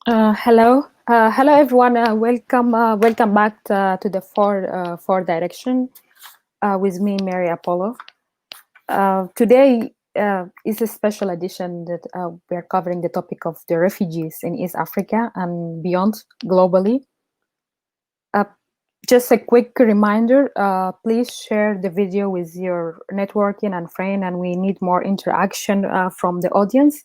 Hello everyone. Welcome back to the four direction with me, Mary Apollo. Today is a special edition that we are covering the topic of the refugees in East Africa and beyond globally. Just a quick reminder: please share the video with your networking and friend, and we need more interaction from the audience.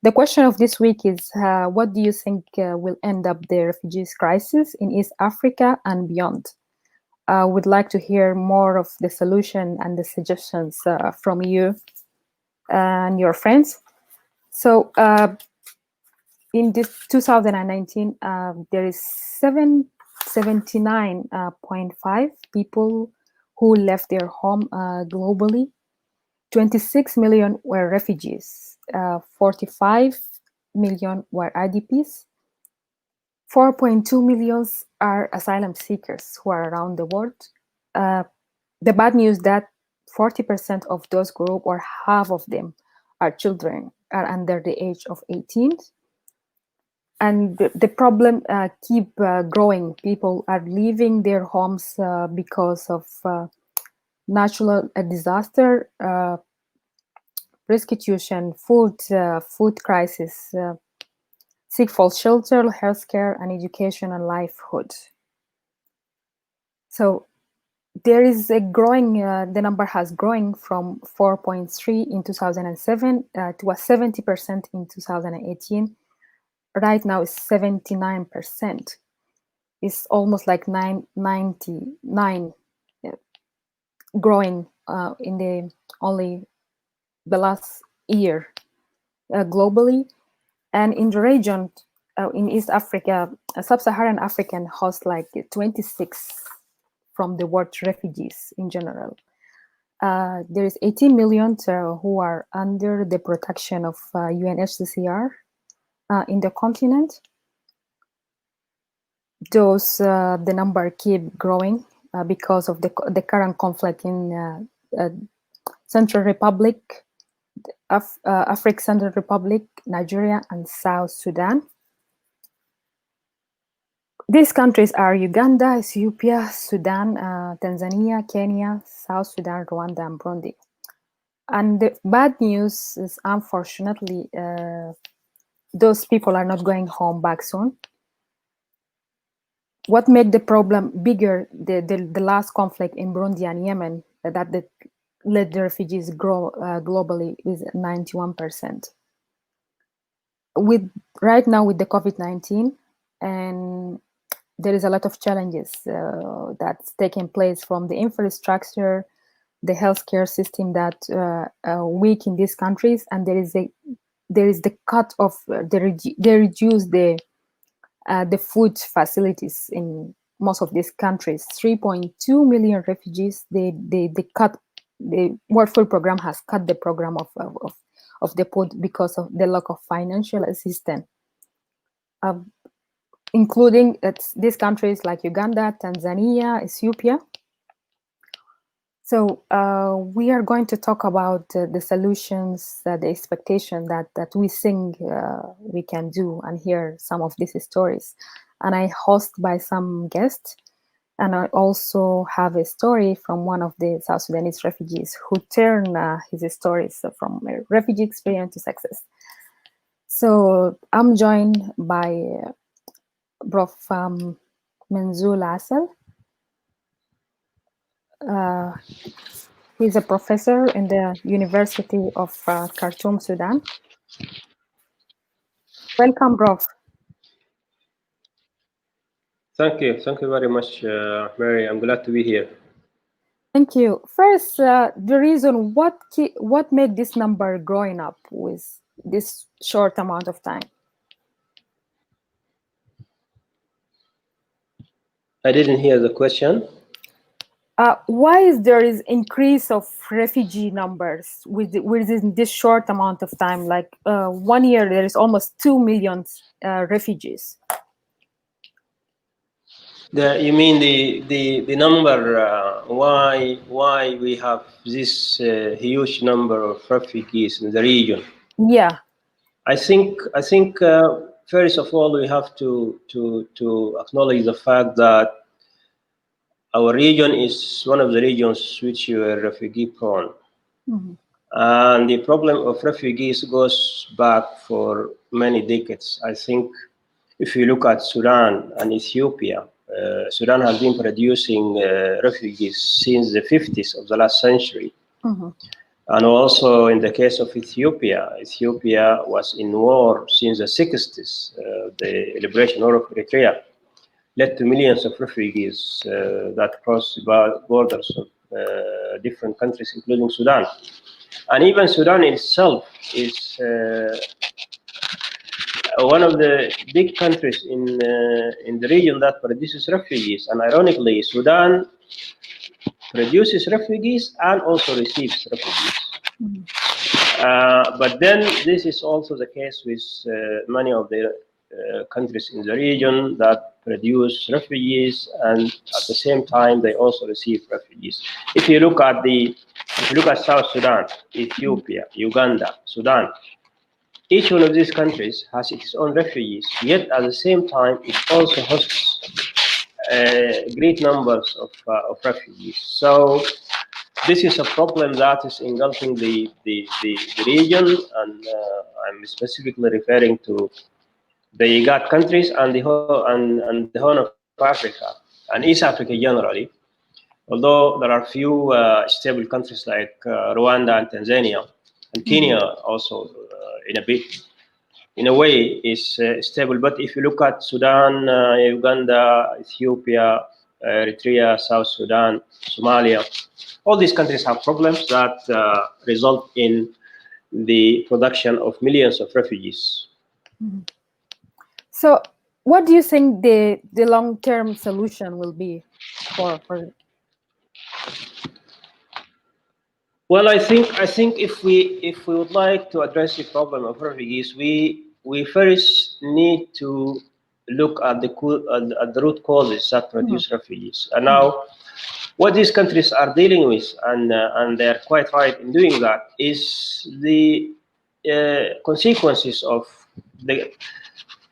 The question of this week is, what do you think will end up the refugees crisis in East Africa and beyond? Would like to hear more of the solution and the suggestions from you and your friends. So in this 2019, there is 79.5 people who left their home globally. 26 million were refugees. 45 million were IDPs. 4.2 million are asylum seekers who are around the world. The bad news that 40% of those group, or half of them, are children, are under the age of 18. And the problem keep growing. People are leaving their homes because of natural disaster, prostitution, food crisis, seek for shelter, healthcare, and education and livelihood. So there is a growing. The number has growing from 4.3 in 2007 to a 70% in 2018. Right now is 79%. It's almost like 99 growing in the only the last year globally. And in the region, in East Africa, Sub-Saharan African hosts like 26 from the world refugees in general. There is 18 million who are under the protection of UNHCR in the continent. The number keep growing because of the current conflict in Central Republic, African Central Republic, Nigeria, and South Sudan. These countries are Uganda, Ethiopia, Sudan, Tanzania, Kenya, South Sudan, Rwanda, and Burundi. And the bad news is, unfortunately, those people are not going home back soon. What made the problem bigger, the last conflict in Burundi and Yemen, that led the refugees grow globally with 91%. Right now with the COVID-19, and there is a lot of challenges that's taking place, from the infrastructure, the healthcare system that weak in these countries, and there is the cut of they reduce the food facilities in most of these countries. 3.2 million refugees. They cut the World Food Program has cut the program of the food because of the lack of financial assistance, including these countries like Uganda, Tanzania, Ethiopia. So we are going to talk about the solutions, the expectation that we think we can do, and hear some of these stories. And I host by some guests, and I also have a story from one of the South Sudanese refugees who turned his stories from a refugee experience to success. So I'm joined by Prof. Manzoul Asaal. He's a professor in the University of Khartoum, Sudan. Welcome, Prof. Thank you very much, Mary. I'm glad to be here. Thank you. First, the reason what made this number growing up with this short amount of time? I didn't hear the question. Why is there is increase of refugee numbers within this short amount of time? Like 1 year, there is almost 2 million refugees. You mean the number? Why we have this huge number of refugees in the region? Yeah. I think first of all, we have to acknowledge the fact that our region is one of the regions which were refugee prone. And the problem of refugees goes back for many decades. I think if you look at Sudan and Ethiopia, Sudan has been producing refugees since the 50s of the last century. And also in the case of Ethiopia, Ethiopia was in war since the 60s. The liberation war of Eritrea led to millions of refugees that crossed the borders of different countries, including Sudan. And even Sudan itself is one of the big countries in the region that produces refugees. And ironically, Sudan produces refugees and also receives refugees. But then this is also the case with many of the countries in the region that produce refugees, and at the same time they also receive refugees. If you look at South Sudan, Ethiopia, Uganda, Sudan, each one of these countries has its own refugees, yet at the same time it also hosts great numbers of refugees. So this is a problem that is engulfing the region, and I'm specifically referring to the IGAD countries and the Horn of Africa and East Africa generally. Although there are few stable countries like Rwanda and Tanzania, and Kenya also in a way is stable. But if you look at Sudan, Uganda, Ethiopia, Eritrea, South Sudan, Somalia, all these countries have problems that result in the production of millions of refugees. So what do you think the long-term solution will be for Well, I think if we would like to address the problem of refugees, we first need to look at the root causes that produce refugees. And now, what these countries are dealing with, and they're quite right in doing that, is the consequences of the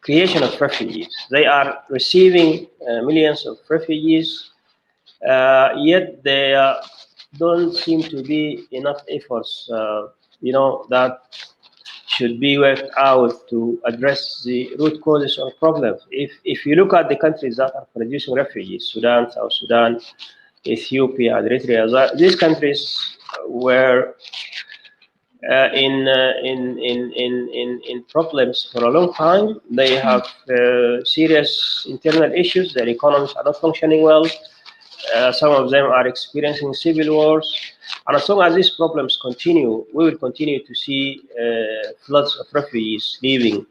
creation of refugees. They are receiving millions of refugees, yet they don't seem to be enough efforts, that should be worked out to address the root causes of problems. If you look at the countries that are producing refugees, Sudan, South Sudan, Ethiopia, Eritrea, these countries were in problems for a long time. They have serious internal issues. Their economies are not functioning well. Some of them are experiencing civil wars. And as long as these problems continue, we will continue to see floods of refugees leaving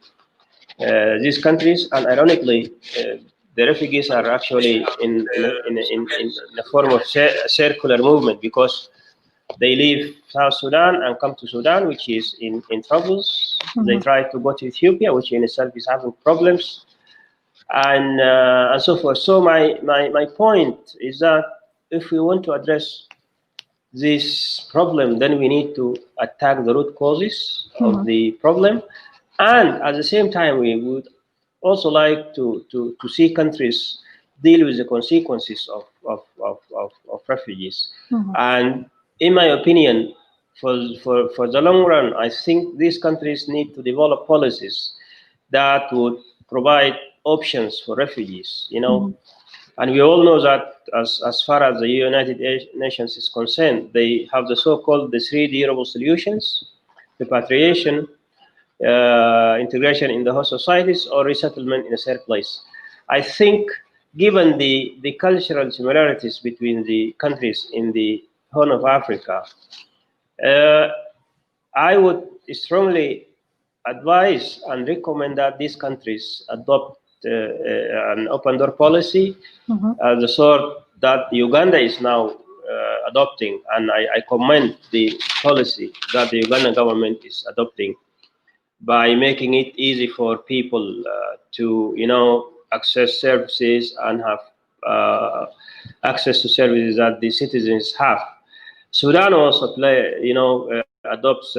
these countries. And ironically, the refugees are actually in a form of circular movement, because they leave South Sudan and come to Sudan, which is in troubles. They try to go to Ethiopia, which in itself is having problems, and so forth. So my point is that if we want to address this problem, then we need to attack the root causes of the problem, and at the same time we would also like to see countries deal with the consequences of refugees. And in my opinion, for the long run, I think these countries need to develop policies that would provide options for refugees, And we all know that as far as the United Nations is concerned, they have the so-called the three durable solutions: repatriation, integration in the host societies, or resettlement in a third place. I think, given the cultural similarities between the countries in the Horn of Africa, I would strongly advise and recommend that these countries adopt an open door policy, the sort that Uganda is now adopting, and I commend the policy that the Ugandan government is adopting by making it easy for people to access services and have access to services that the citizens have. Sudan also adopts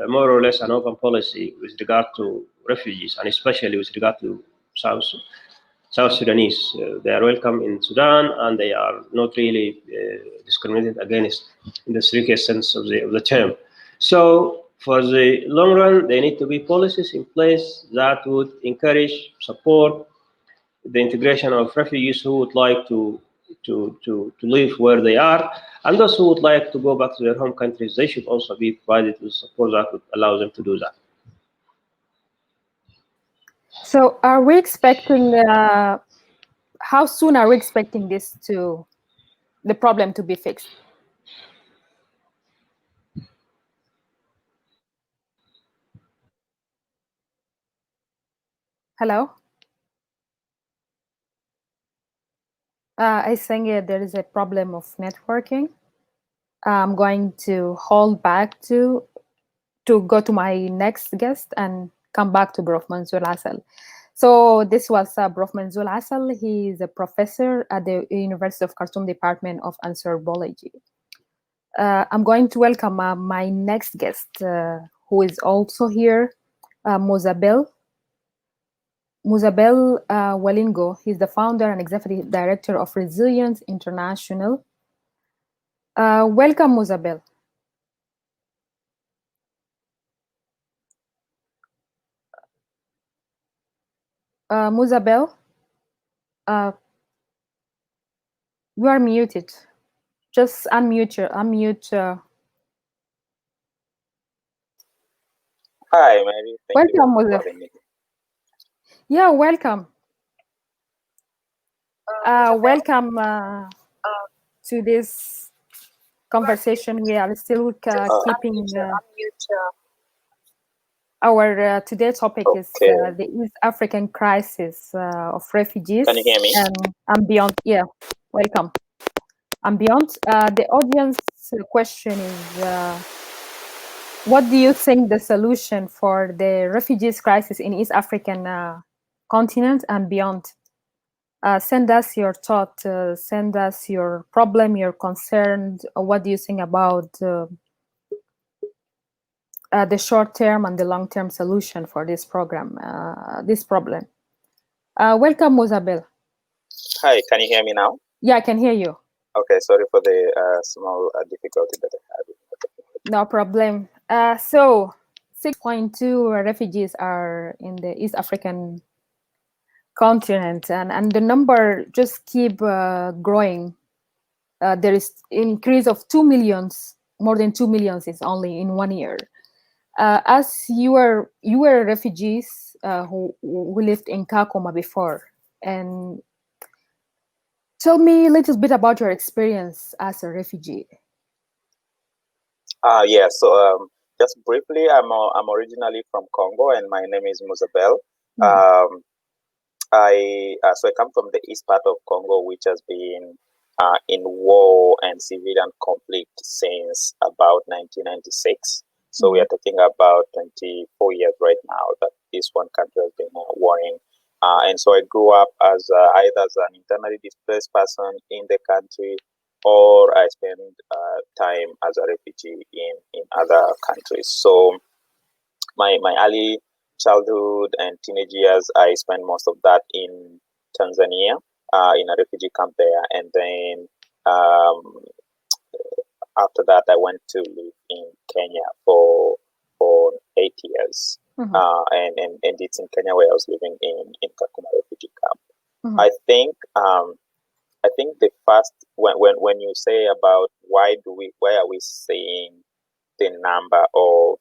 more or less an open policy with regard to refugees, and especially with regard to South Sudanese. They are welcome in Sudan, and they are not really discriminated against in the strictest sense of the term. So, for the long run, there need to be policies in place that would encourage, support the integration of refugees who would like to live where they are, and those who would like to go back to their home countries, they should also be provided with support that would allow them to do that. So, are we expecting? How soon are we expecting the problem to be fixed? Hello. I think there is a problem of networking. I'm going to hold back to go to my next guest and come back to Prof. Manzoul Asaal. So this was Prof. Manzoul Asaal. He is a professor at the University of Khartoum Department of Anthropology. I'm going to welcome my next guest, who is also here, Muzabel Walongo. He's the founder and executive director of Resilience International. Welcome, Muzabel. Muzabel, you are muted. Just unmute. Hi, Mary. Thank Welcome, you for Muzabel. having me. Yeah, welcome. Welcome to this conversation. We are still keeping our today's topic is the East African crisis of refugees. Can you hear me? And beyond. Yeah, welcome. And beyond, the audience question is, what do you think the solution for the refugees crisis in East African continent and beyond? Send us your thought, send us your problem, your concern. What do you think about the short-term and the long-term solution for this program, this problem? Welcome, Muzabel. Hi, can you hear me now? Yeah, I can hear you. Okay, sorry for the small difficulty that I had. No problem. So 6.2 refugees are in the East African continent, and the number just keep growing. There is increase of 2 millions, more than 2 millions is only in 1 year. As you were refugees who lived in Kakuma before, and tell me a little bit about your experience as a refugee. Yeah, so just briefly, I'm originally from Congo, and my name is Muzabel. I come from the east part of Congo, which has been in war and civilian conflict since about 1996. So we are talking about 24 years right now that this one country has been warring. And so I grew up as either as an internally displaced person in the country, or I spent time as a refugee in other countries. So my early childhood and teenage years, I spent most of that in Tanzania, in a refugee camp there. And then after that, I went to live in Kenya for 8 years. And it's in Kenya where I was living in Kakuma refugee camp. I think the first, when you say about why are we seeing the number of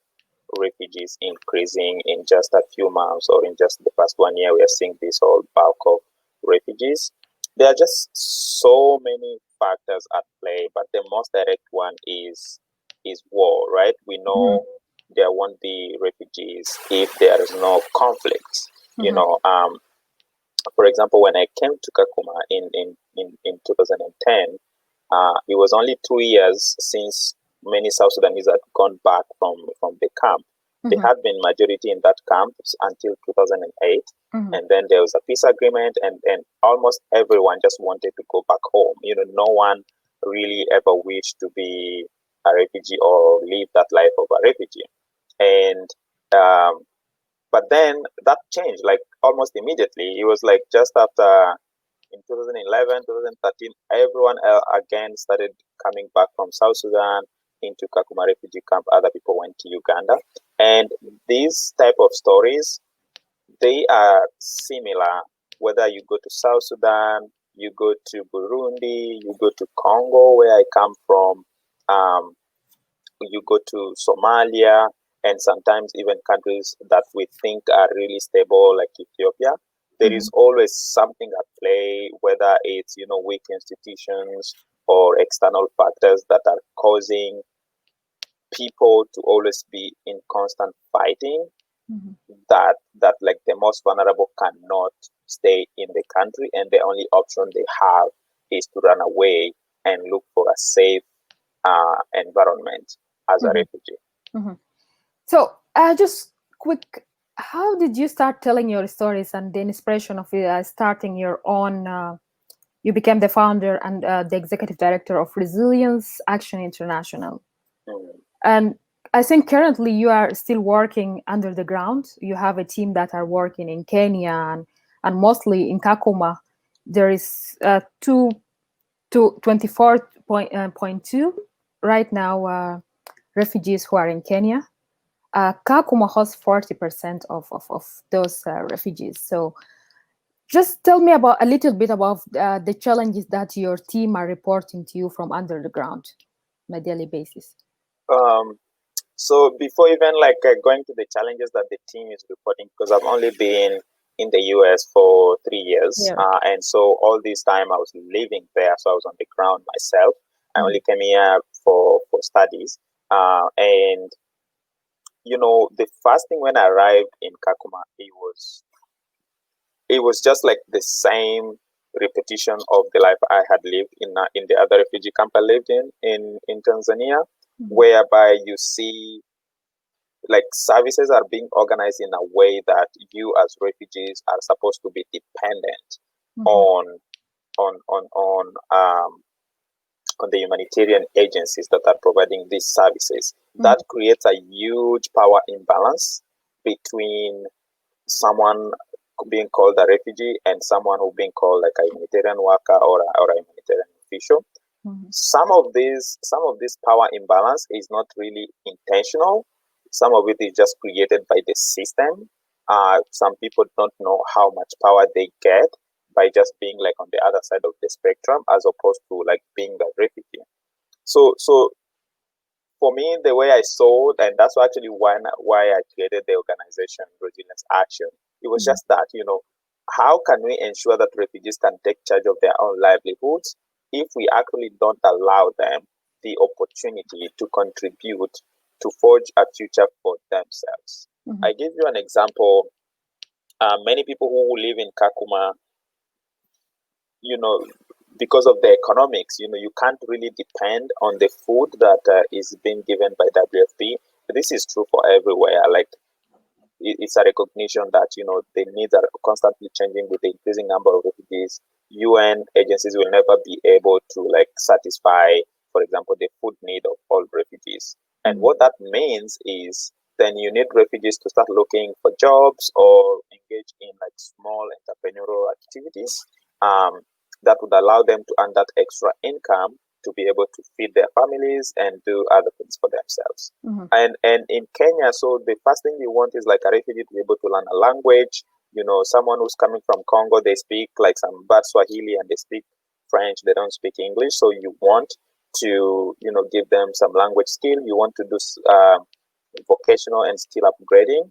refugees increasing in just a few months, or in just the past 1 year, we are seeing this whole bulk of refugees. There are just so many factors at play, but the most direct one is war, right? We know there won't be refugees if there is no conflict. You know, for example, when I came to Kakuma in 2010, it was only 2 years since many South Sudanese had gone back from the camp. They had been majority in that camp until 2008. And then there was a peace agreement, and almost everyone just wanted to go back home. You know, no one really ever wished to be a refugee or live that life of a refugee. And But then that changed like almost immediately. It was like just after in 2011, 2013, everyone again started coming back from South Sudan into Kakuma refugee camp. Other people went to Uganda. And these type of stories, they are similar, whether you go to South Sudan, you go to Burundi, you go to Congo, where I come from, you go to Somalia, and sometimes even countries that we think are really stable, like Ethiopia. There is always something at play, whether it's, weak institutions or external factors that are causing people to always be in constant fighting, that like the most vulnerable cannot stay in the country, and the only option they have is to run away and look for a safe environment as a refugee. So just quick, how did you start telling your stories and the inspiration of starting your own? You became the founder and the executive director of Resilience Action International. And I think currently you are still working under the ground. You have a team that are working in Kenya and mostly in Kakuma. There is 24.2 right now refugees who are in Kenya. Kakuma hosts 40% of those refugees. So just tell me about a little bit about the challenges that your team are reporting to you from under the ground on a daily basis. So before even going to the challenges that the team is reporting, because I've only been in the US for 3 years, and so all this time I was living there, so I was on the ground myself. I only came here for studies, and the first thing when I arrived in Kakuma, it was just like the same repetition of the life I had lived in the other refugee camp I lived in Tanzania, whereby you see like services are being organized in a way that you as refugees are supposed to be dependent on the humanitarian agencies that are providing these services. That creates a huge power imbalance between someone being called a refugee and someone who being called like a humanitarian worker or a humanitarian official. Some of this power imbalance is not really intentional. Some of it is just created by the system. Some people don't know how much power they get by just being like on the other side of the spectrum, as opposed to like being a refugee. So for me, the way I saw it, and that's actually why I created the organization Resilience Action. It was just that, how can we ensure that refugees can take charge of their own livelihoods if we actually don't allow them the opportunity to contribute to forge a future for themselves? I give you an example. Many people who live in Kakuma, because of the economics, you can't really depend on the food that is being given by WFP. This is true for everywhere. Like, it's a recognition that, the needs are constantly changing with the increasing number of refugees. UN agencies will never be able to satisfy, for example, the food need of all refugees. And what that means is then you need refugees to start looking for jobs or engage in small entrepreneurial activities that would allow them to earn that extra income to be able to feed their families and do other things for themselves. And in Kenya, so the first thing you want is like a refugee to be able to learn a language. Someone who's coming from Congo, they speak some bad Swahili and they speak French, they don't speak English. So you want to, give them some language skill. You want to do vocational and skill upgrading.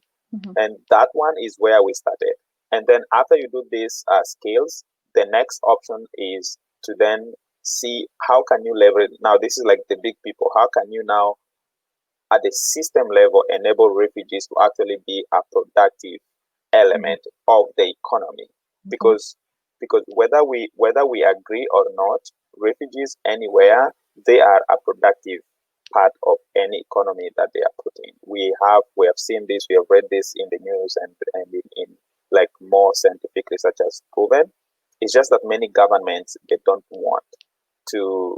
And that one is where we started. And then after you do these skills, the next option is to then see how can you leverage. Now, this is like the big people. How can you now, at the system level, enable refugees to actually be a productive element of the economy? Because whether we agree or not, refugees anywhere, they are a productive part of any economy that they are put in. We have seen this, we have read this in the news and in more scientific research has proven. It's just that many governments, they don't want to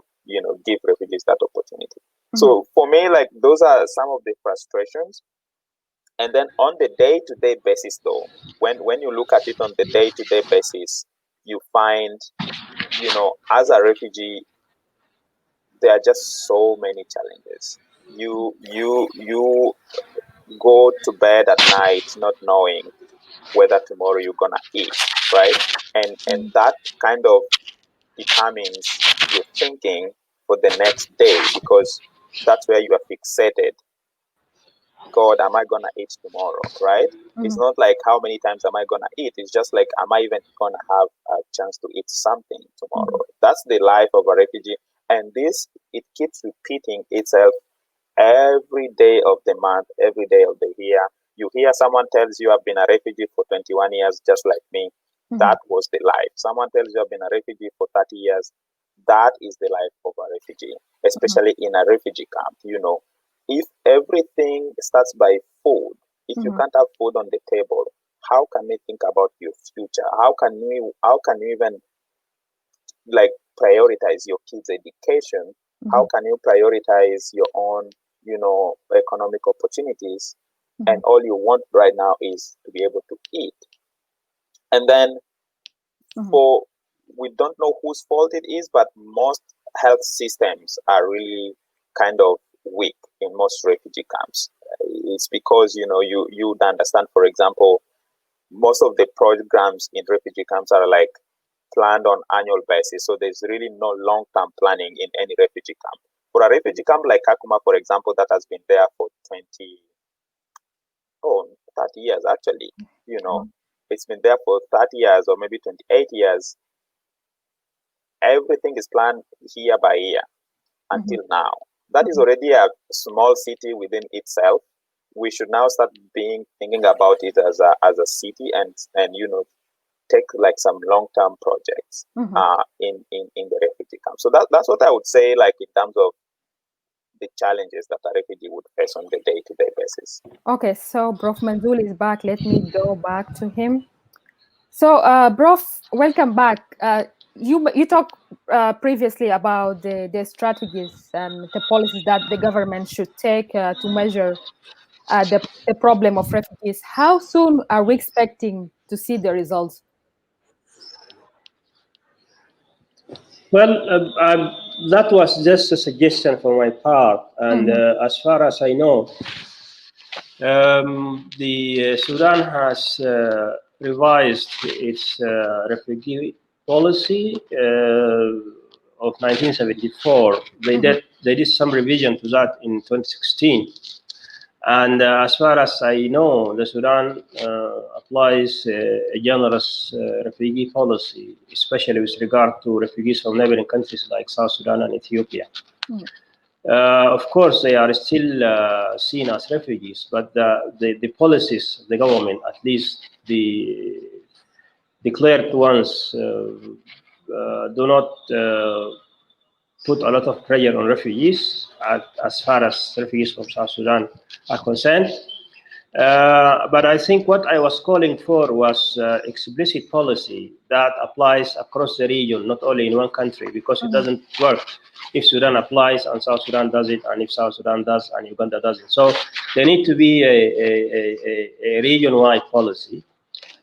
give refugees that opportunity. So for me, those are some of the frustrations. And then on the day-to-day basis, though, when you look at it on the day-to-day basis, you find, as a refugee, there are just so many challenges. You go to bed at night not knowing whether tomorrow you're gonna eat, right? And that kind of determines your thinking for the next day, because that's where you are fixated. God, am I gonna eat tomorrow, right? It's not like how many times am I gonna eat. It's just like, am I even gonna have a chance to eat something tomorrow? That's the life of a refugee, and it keeps repeating itself every day of the month, every day of the year. You hear someone tells you, I've been a refugee for 21 years, just like me. That was the life. Someone tells you, I've been a refugee for 30 years. That is the life of a refugee, especially in a refugee camp. If everything starts by food, if you can't have food on the table, how can you think about your future? How can you even like prioritize your kids' education? How can you prioritize your own, economic opportunities? And all you want right now is to be able to eat. And then we don't know whose fault it is, but most health systems are really kind of weak in most refugee camps. It's because, you understand, for example, most of the programs in refugee camps are like planned on annual basis. So there's really no long-term planning in any refugee camp. For a refugee camp like Kakuma, for example, that has been there for 30 years actually, it's been there for 30 years or maybe 28 years. Everything is planned year by year until now. That is already a small city within itself. We should now start thinking about it as a city and take like some long-term projects in the refugee camp. So that's what I would say, like in terms of the challenges that a refugee would face on the day-to-day basis. Okay, so Prof. Manzoul is back. Let me go back to him. So, Prof, welcome back. You talked previously about the strategies and the policies that the government should take to measure the problem of refugees. How soon are we expecting to see the results? Well, that was just a suggestion for my part. And as far as I know, the Sudan has revised its refugee policy of 1974. They did some revision to that in 2016. And as far as I know, the Sudan applies a generous refugee policy, especially with regard to refugees from neighboring countries like South Sudan and Ethiopia. Of course, they are still seen as refugees, but the policies of the government, at least the declared ones, do not put a lot of pressure on refugees as far as refugees from South Sudan are concerned. But I think what I was calling for was explicit policy that applies across the region, not only in one country, because it doesn't work if Sudan applies and South Sudan does it, and if South Sudan does and Uganda does it. So there need to be a region-wide policy.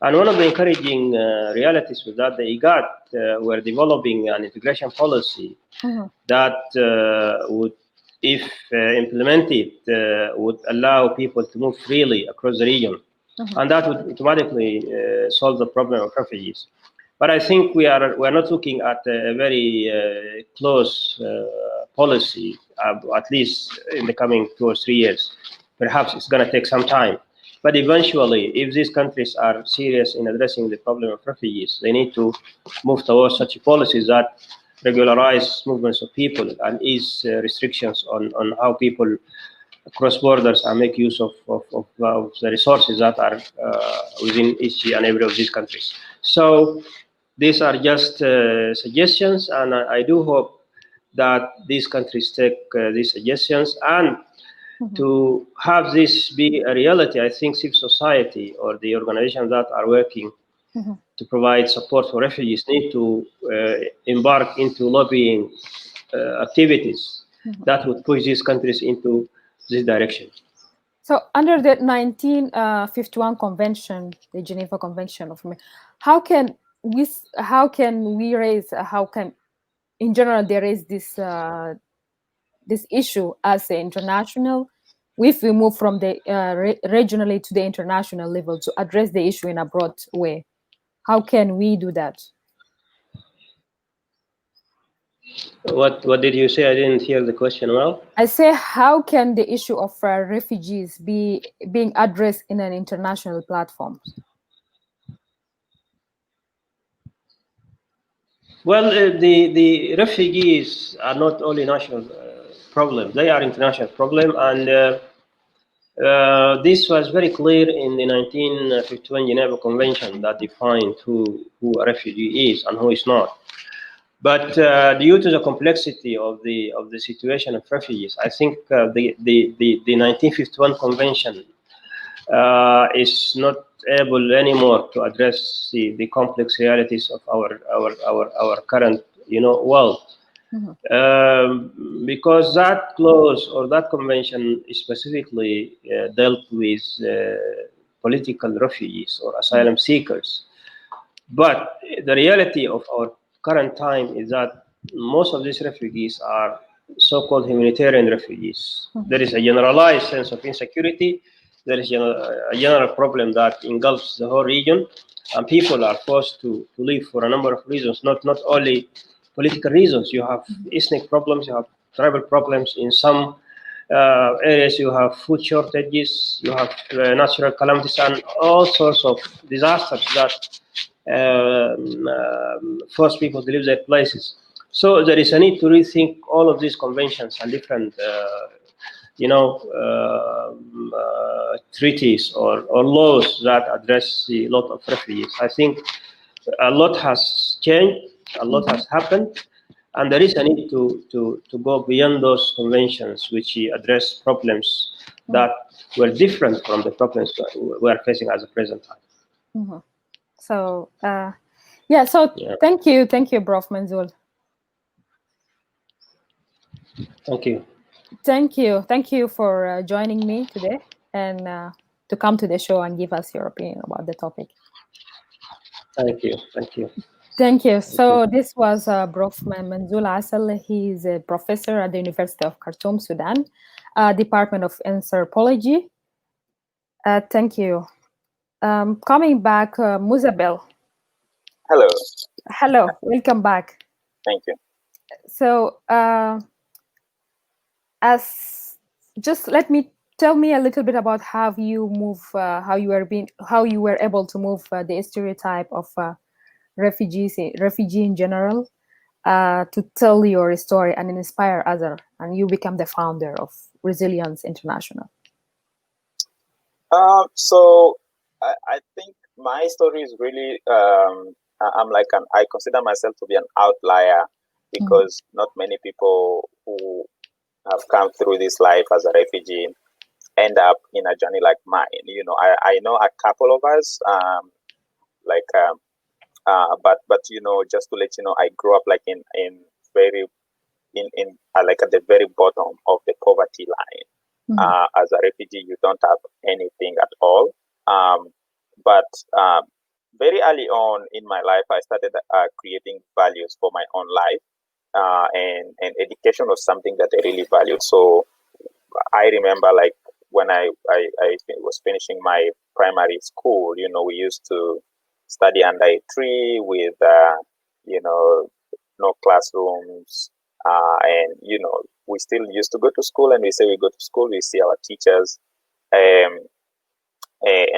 And one of the encouraging realities was that the IGAD were developing an integration policy that would, if implemented, would allow people to move freely across the region. And that would automatically solve the problem of refugees. But I think we are not looking at a very close policy, at least in the coming 2 or 3 years. Perhaps it's going to take some time. But eventually, if these countries are serious in addressing the problem of refugees, they need to move towards such policies that regularize movements of people and ease restrictions on how people cross borders and make use of the resources that are within each and every of these countries. So these are just suggestions, and I do hope that these countries take these suggestions. And to have this be a reality, I think civil society or the organizations that are working to provide support for refugees need to embark into lobbying activities that would push these countries into this direction. So under the 1951 convention, the Geneva Convention of, how can we raise, how can in general there is this this issue as an international, if we move from the regionally to the international level to address the issue in a broad way, how can we do that? What did you say? I didn't hear the question well. I say, how can the issue of refugees be being addressed in an international platform? Well, the refugees are not only national problem; they are international problem, and this was very clear in the 1951 Geneva Convention that defined who a refugee is and who is not. But due to the complexity of the situation of refugees, I think the 1951 Convention is not able anymore to address the complex realities of our current world. Because that clause or that convention specifically dealt with political refugees or asylum seekers. But the reality of our current time is that most of these refugees are so-called humanitarian refugees. There is a generalized sense of insecurity. There is a general problem that engulfs the whole region, and people are forced to leave for a number of reasons, not only political reasons. You have ethnic problems, you have tribal problems. In some areas, you have food shortages, you have natural calamities, and all sorts of disasters that force people to leave their places. So there is a need to rethink all of these conventions and different, treaties or laws that address the lot of refugees. I think a lot has changed, a lot has happened, and there is a need to go beyond those conventions which address problems that were different from the problems that we are facing at the present time. So, thank you, Prof. Manzoul. Thank you for joining me today and to come to the show and give us your opinion about the topic. Thank you. So this was Prof. Manzoul Asaal. He is a professor at the University of Khartoum, Sudan, Department of Anthropology. Thank you. Coming back, Muzabel. Hello. Hello. Welcome back. Thank you. So, tell me a little bit about how you move, how you were able to move the stereotype of refugee in general to tell your story and inspire others, and you become the founder of Resilience International. So I think my story is really I consider myself to be an outlier because not many people who have come through this life as a refugee end up in a journey like mine. I know a couple of us, but just to let you know, I grew up like at the very bottom of the poverty line. As a refugee, you don't have anything at all. But very early on in my life, I started creating values for my own life. And education was something that I really valued. So I remember like when I was finishing my primary school, we used to study under a tree with, no classrooms. And, we still used to go to school, and we say we go to school, we see our teachers. And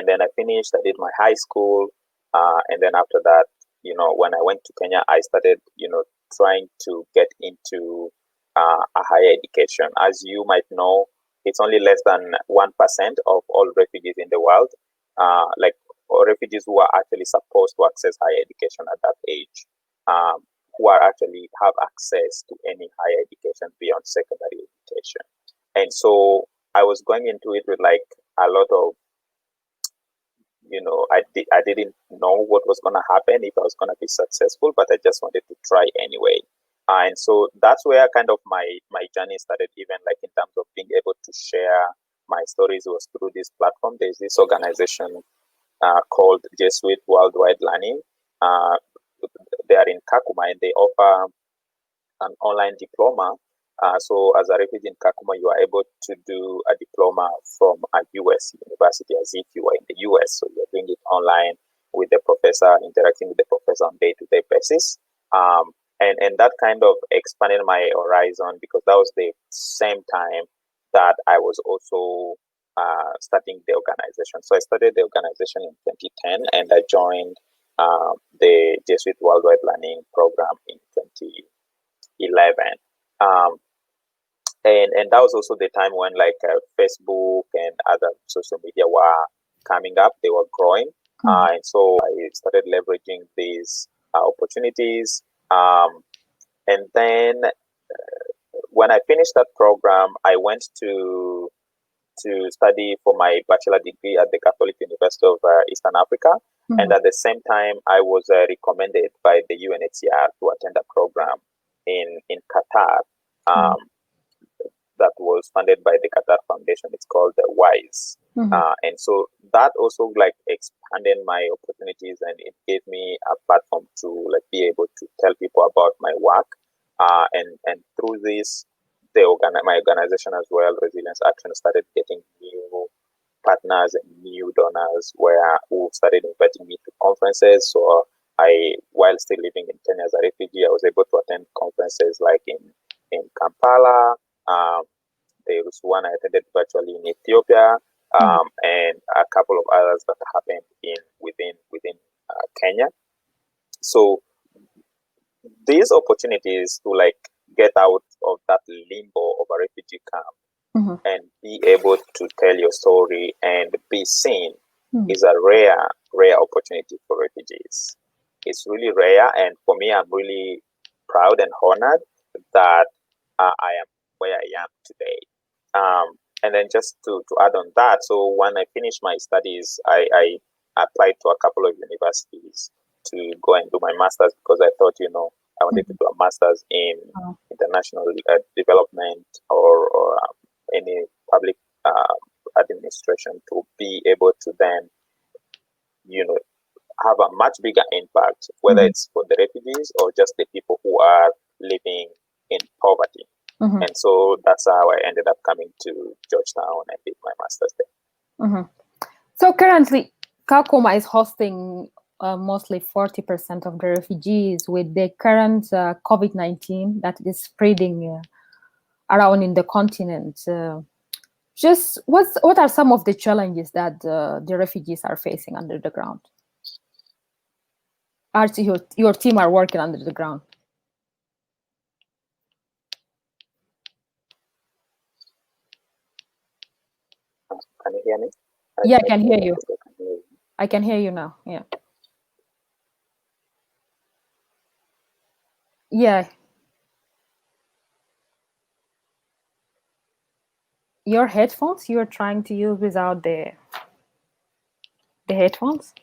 then I finished, I did my high school. And then after that, when I went to Kenya, I started, trying to get into a higher education. As you might know, it's only less than 1% of all refugees in the world, or refugees who are actually supposed to access higher education at that age, who are actually have access to any higher education beyond secondary education. And so I was going into it with like a lot of, I didn't know what was going to happen, if I was going to be successful, but I just wanted to try anyway. And so that's where kind of my journey started, even like in terms of being able to share my stories was through this platform. There's this organization called Jesuit Worldwide Learning. They are in Kakuma, and they offer an online diploma. So as a refugee in Kakuma, you are able to do a diploma from a US university as if you were in the US. So you're doing it online with the professor, interacting with the professor on day-to-day basis. And that kind of expanded my horizon, because that was the same time that I was also starting the organization. So I started the organization in 2010, and I joined the Jesuit Worldwide Learning Program in 2011. And that was also the time when Facebook and other social media were coming up. They were growing. And so I started leveraging these opportunities. And then when I finished that program, I went to study for my bachelor degree at the Catholic University of Eastern Africa. And at the same time, I was recommended by the UNHCR to attend a program in Qatar that was funded by the Qatar Foundation. It's called the WISE. And so that also expanded my opportunities, and it gave me a platform to be able to tell people about my work. And through this, my organization as well, Resilience Action, started getting new partners and new donors who started inviting me to conferences. So while still living in Kenya as a refugee, I was able to attend conferences like in Kampala. There was one I attended virtually in Ethiopia, and a couple of others that happened within Kenya. So these opportunities to get out of that limbo of a refugee camp and be able to tell your story and be seen is a rare opportunity for refugees. It's really rare, and for me, I'm really proud and honored that I am where I am today. And then just to add on that, so when I finished my studies, I applied to a couple of universities to go and do my master's, because I thought, I wanted to do a master's in international development or any public administration, to be able to then, have a much bigger impact, whether it's for the refugees or just the people who are living in poverty. And so that's how I ended up coming to Georgetown and did my master's there. So currently, Kakuma is hosting mostly 40% of the refugees, with the current COVID-19 that is spreading around in the continent. Just what are some of the challenges that the refugees are facing under the ground? Archie, your team are working under the ground. Can you hear me? Yeah, I can hear you. I can hear you now. Yeah. Yeah. Your headphones you're trying to use without the headphones?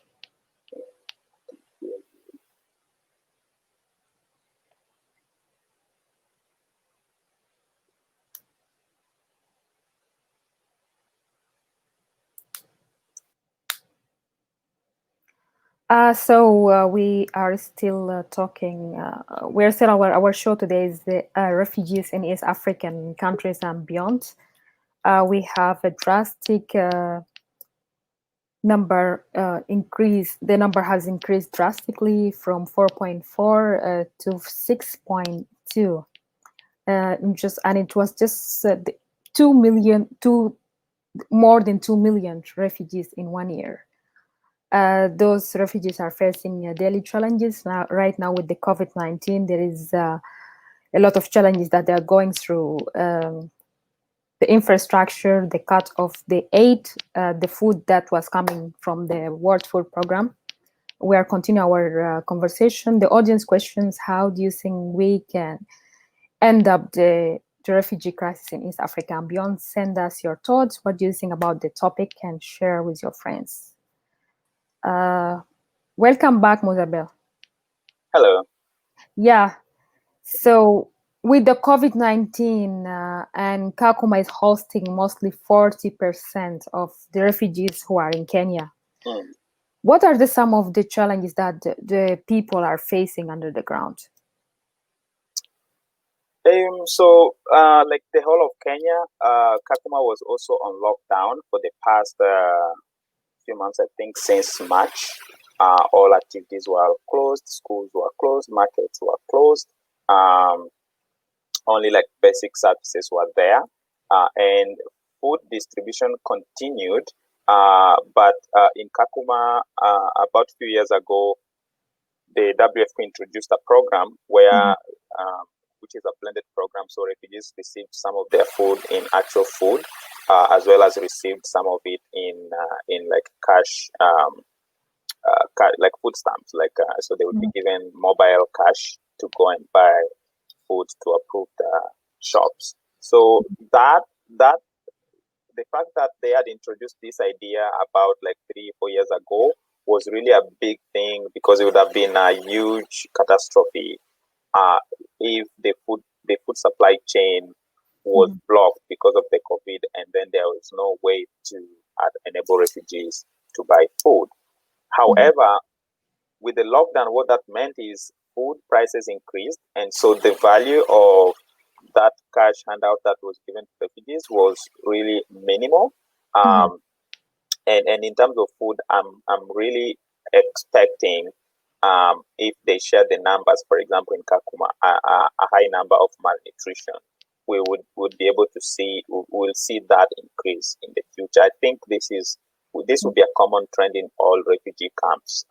So we are still talking. We're still our show today is the refugees in East African countries and beyond. We have a drastic number increase. The number has increased drastically from 4.4 to 6.2. And it was just 2 million, more than 2 million refugees in 1 year. Those refugees are facing daily challenges right now with the COVID-19. There is a lot of challenges that they are going through. The infrastructure, the cut of the aid, the food that was coming from the World Food Program. We are continuing our conversation. The audience questions: how do you think we can end up the refugee crisis in East Africa and beyond? Send us your thoughts. What do you think about the topic, and share with your friends. Welcome back, Muzabel. Hello. Yeah. So with the COVID-19 and Kakuma is hosting mostly 40% of the refugees who are in Kenya. What are some of the challenges that the people are facing under the ground? Like the whole of Kenya, Kakuma was also on lockdown for the past few months, I think since March. All activities were closed, schools were closed, markets were closed. Only like basic services were there, and food distribution continued. But in Kakuma, about a few years ago, the WFP introduced a program where, which is a blended program, so refugees received some of their food in actual food, as well as received some of it in like cash, like food stamps. Like so, they would be given mobile cash to go and buy food to approved shops. So that the fact that they had introduced this idea about like 3-4 years ago was really a big thing, because it would have been a huge catastrophe if the food supply chain was blocked because of the COVID, and then there was no way to enable refugees to buy food. However, with the lockdown, what that meant is food prices increased, and so the value of that cash handout that was given to refugees was really minimal. And in terms of food, I'm really expecting, if they share the numbers, for example, in Kakuma, a high number of malnutrition, we would be able to see, we'll see that increase in the future. I think this will be a common trend in all refugee camps,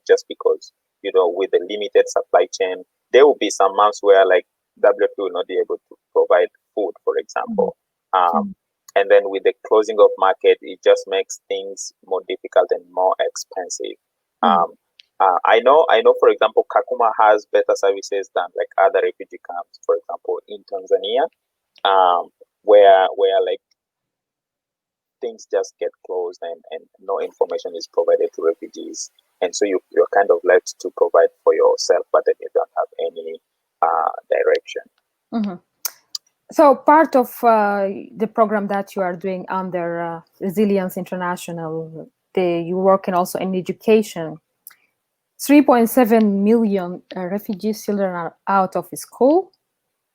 just because, with the limited supply chain, there will be some months where like WFP will not be able to provide food, for example. And then with the closing of market, it just makes things more difficult and more expensive. I know, for example, Kakuma has better services than like other refugee camps, for example, in Tanzania, where like things just get closed and no information is provided to refugees. And so you're kind of left to provide for yourself, but then you don't have any direction. So part of the program that you are doing under Resilience International, you working also in education. 3.7 million refugee children are out of school.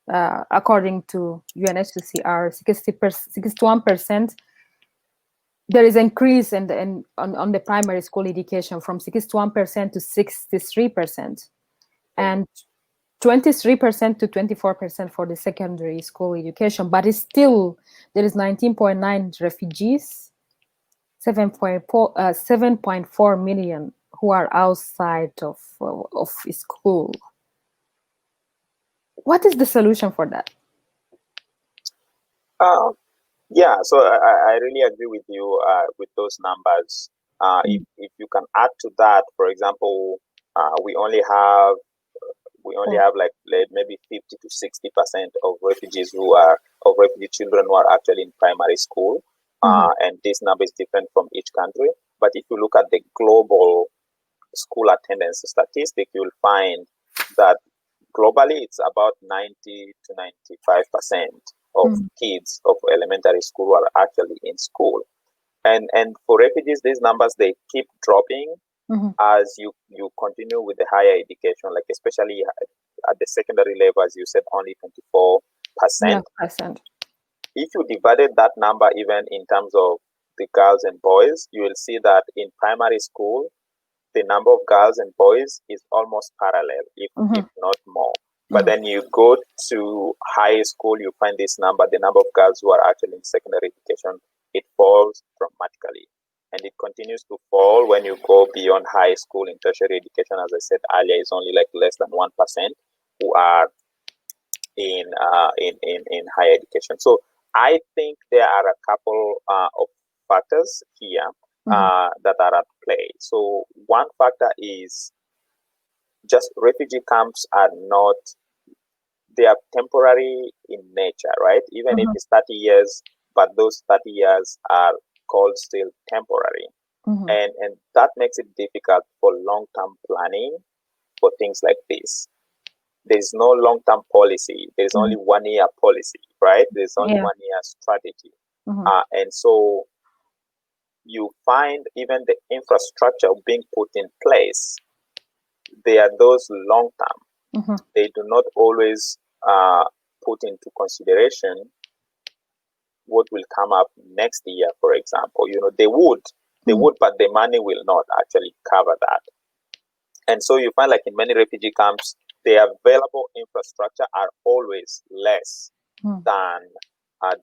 According to UNHCR, 61%. There is an increase on the primary school education from 61% to 63%, and 23% to 24% for the secondary school education. But it's still, there is 19.9 refugees, 7.4 million who are outside of school. What is the solution for that? Yeah, so I really agree with you with those numbers. If you can add to that, for example, we only have like maybe 50 to 60% of refugee children who are actually in primary school, and this number is different from each country. But if you look at the global school attendance statistic, you'll find that globally it's about 90 to 95% of kids of elementary school are actually in school. And for refugees, these numbers, they keep dropping as you continue with the higher education, like especially at the secondary level, as you said, only 24%. If you divided that number even in terms of the girls and boys, you will see that in primary school, the number of girls and boys is almost parallel, if not more. But then you go to high school, you find the number of girls who are actually in secondary education, it falls dramatically. And it continues to fall when you go beyond high school. In tertiary education, as I said earlier, is only like less than 1% who are in higher education. So I think there are a couple of factors here that are at play. So one factor is just refugee camps are not, they are temporary in nature, right? Even if it's 30 years, but those 30 years are called still temporary. And that makes it difficult for long-term planning for things like this. there's no long-term policy. There's only 1 year policy, right? There's only 1 year strategy. And so you find even the infrastructure being put in place, they are those long-term. They do not always put into consideration what will come up next year, for example. They would, but the money will not actually cover that. And so you find like in many refugee camps, the available infrastructure are always less than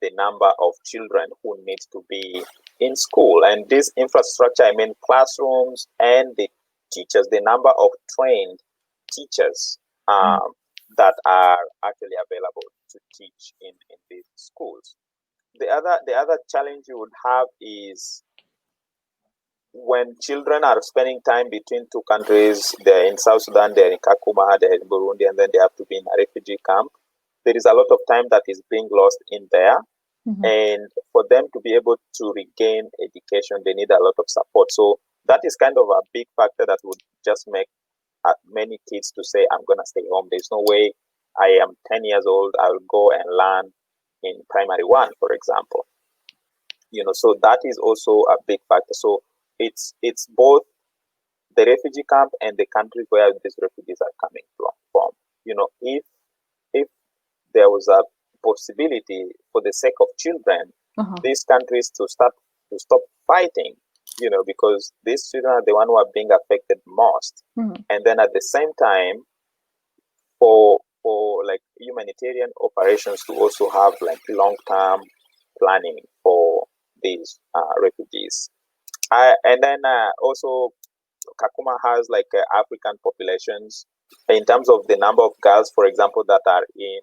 the number of children who need to be in school. And this infrastructure, I mean classrooms and the teachers, the number of trained teachers that are actually available to teach in these schools. The other challenge you would have is when children are spending time between two countries, they're in South Sudan, they're in Kakuma, they're in Burundi, and then they have to be in a refugee camp. There is a lot of time that is being lost in there. And for them to be able to regain education, they need a lot of support. So that is kind of a big factor that would just make many kids to say, I'm going to stay home. There's no way I am 10 years old, I'll go and learn in primary one, for example. So that is also a big factor. So it's both the refugee camp and the countries where these refugees are coming from. If there was a possibility for the sake of children, these countries to stop fighting, because these children are the ones who are being affected most. And then at the same time, for like humanitarian operations to also have like long-term planning for these refugees. And then also Kakuma has like African populations in terms of the number of girls, for example, that are in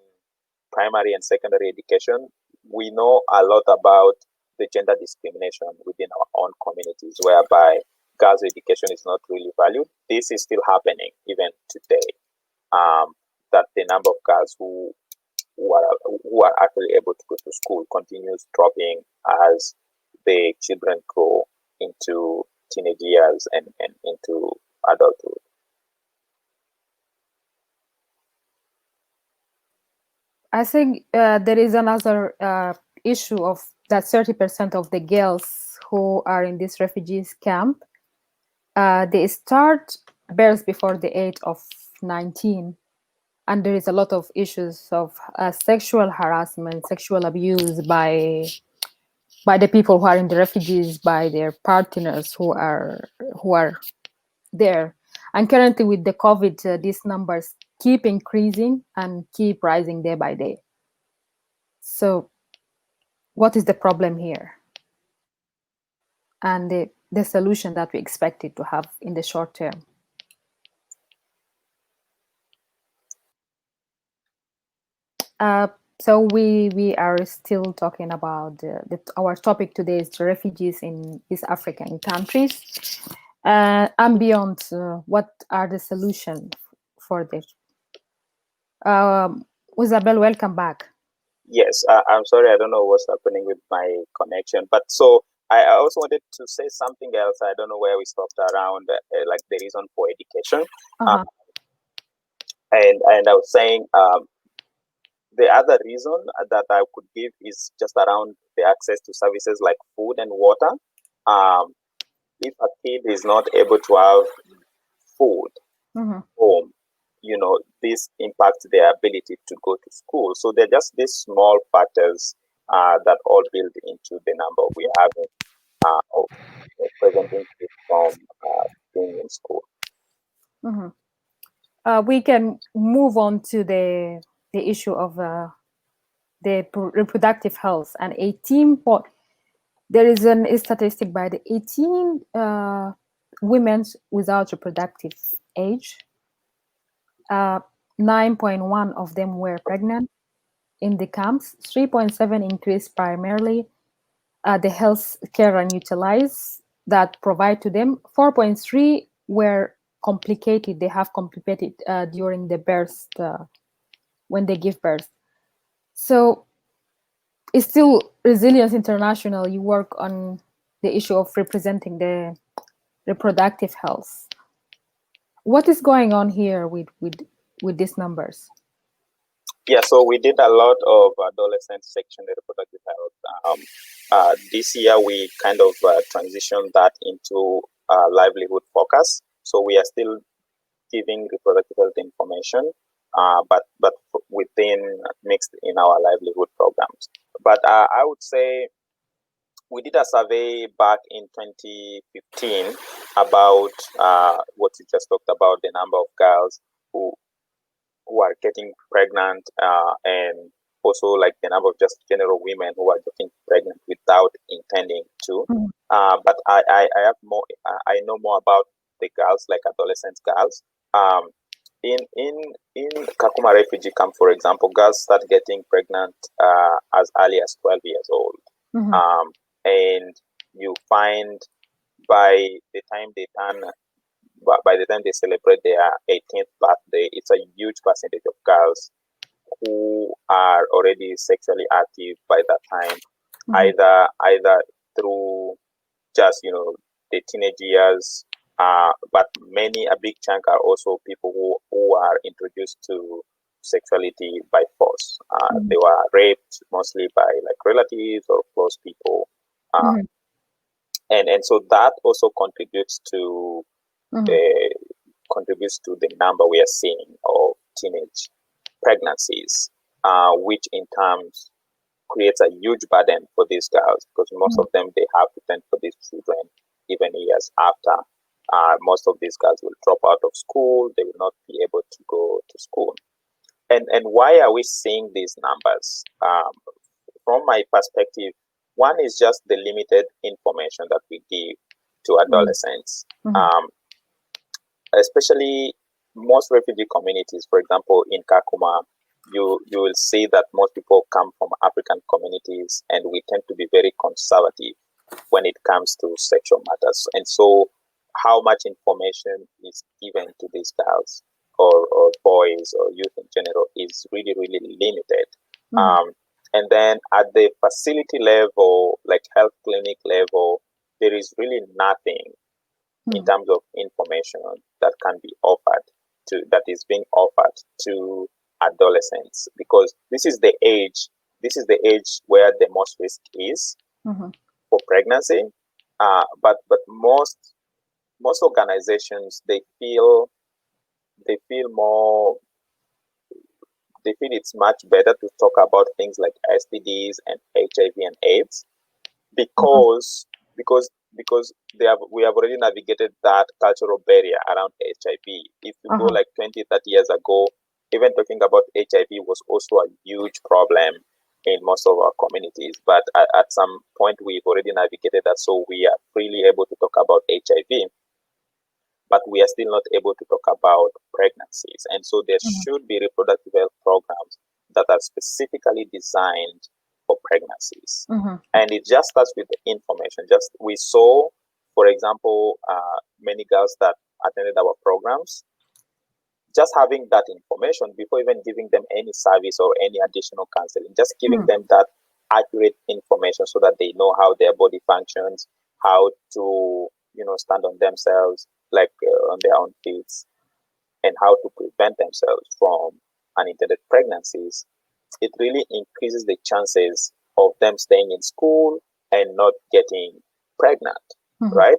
primary and secondary education. We know a lot about the gender discrimination within our own communities, whereby girls' education is not really valued. This is still happening even today. That the number of girls who are actually able to go to school continues dropping as the children grow into teenage years and into adulthood. I think there is another issue of that 30% of the girls who are in this refugees camp, they start birth before the age of 19. And there is a lot of issues of sexual harassment, sexual abuse by the people who are in the refugees, by their partners who are there. And currently with the COVID, these numbers keep increasing and keep rising day by day. So what is the problem here? And the solution that we expected to have in the short term? So we are still talking about our topic today is the refugees in East African countries. And beyond, what are the solutions for this? Muzabel, welcome back. Yes, I'm sorry, I don't know what's happening with my connection. But so I also wanted to say something else. I don't know where we stopped around, like the reason for education. And I was saying the other reason that I could give is just around the access to services like food and water. If a kid is not able to have food home, this impacts their ability to go to school. So they're just these small factors that all build into the number we have of preventing kids from being in school. We can move on to the issue of the reproductive health. And there is a statistic by the 18 women without reproductive age. 9.1 of them were pregnant in the camps. 3.7 increased primarily the health care unutilized that provide to them. 4.3 were complicated. They have complicated during the birth, when they give birth. So it's still Resilience International. You work on the issue of representing the reproductive health. What is going on here with with these numbers? Yeah, so we did a lot of adolescent sexual and reproductive health. This year, we kind of transitioned that into livelihood focus. So we are still giving reproductive health information, but within mixed in our livelihood programs. But I would say we did a survey back in 2015 about what you just talked about, the number of girls who are getting pregnant, and also like the number of just general women who are getting pregnant without intending to. But I have more. I know more about the girls, like adolescent girls. In Kakuma refugee camp, for example, girls start getting pregnant as early as 12 years old. And you find by the time they turn, by the time they celebrate their 18th birthday, it's a huge percentage of girls who are already sexually active by that time, either through just the teenage years, but a big chunk are also people who are introduced to sexuality by force. They were raped mostly by like relatives or close people, and so that also contributes to the number we are seeing of teenage pregnancies, which in terms creates a huge burden for these girls, because most of them, they have to tend for these children even years after. Most of these girls will drop out of school. They will not be able to go to school. And why are we seeing these numbers? From my perspective, one is just the limited information that we give to adolescents. Especially most refugee communities, for example, in Kakuma, you will see that most people come from African communities, and we tend to be very conservative when it comes to sexual matters. And so how much information is given to these girls or boys or youth in general is really, really limited. And then at the facility level, like health clinic level, there is really nothing in terms of information that can be offered that is being offered to adolescents, because this is the age where the most risk is for pregnancy. But most organizations, they feel it's much better to talk about things like STDs and HIV and AIDS, because we have already navigated that cultural barrier around HIV. If you go like 20, 30 years ago, even talking about HIV was also a huge problem in most of our communities. But at some point, we've already navigated that, so we are freely able to talk about HIV, but we are still not able to talk about pregnancies. And so there should be reproductive health programs that are specifically designed for pregnancies. And it just starts with the information. We saw, for example, many girls that attended our programs, just having that information before even giving them any service or any additional counseling, just giving them that accurate information so that they know how their body functions, how to stand on themselves, like on their own feet, and how to prevent themselves from unintended pregnancies. It really increases the chances of them staying in school and not getting pregnant, right?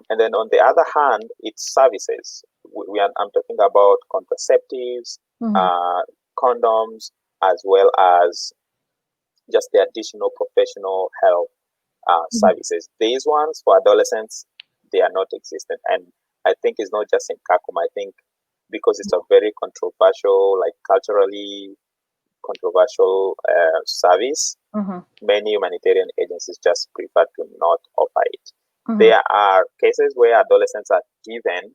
And then on the other hand, it's services. I'm talking about contraceptives, condoms, as well as just the additional professional health services. These ones for adolescents, they are not existent. And I think it's not just in Kakuma. I think because it's a very controversial, like culturally controversial service, many humanitarian agencies just prefer to not offer it. There are cases where adolescents are given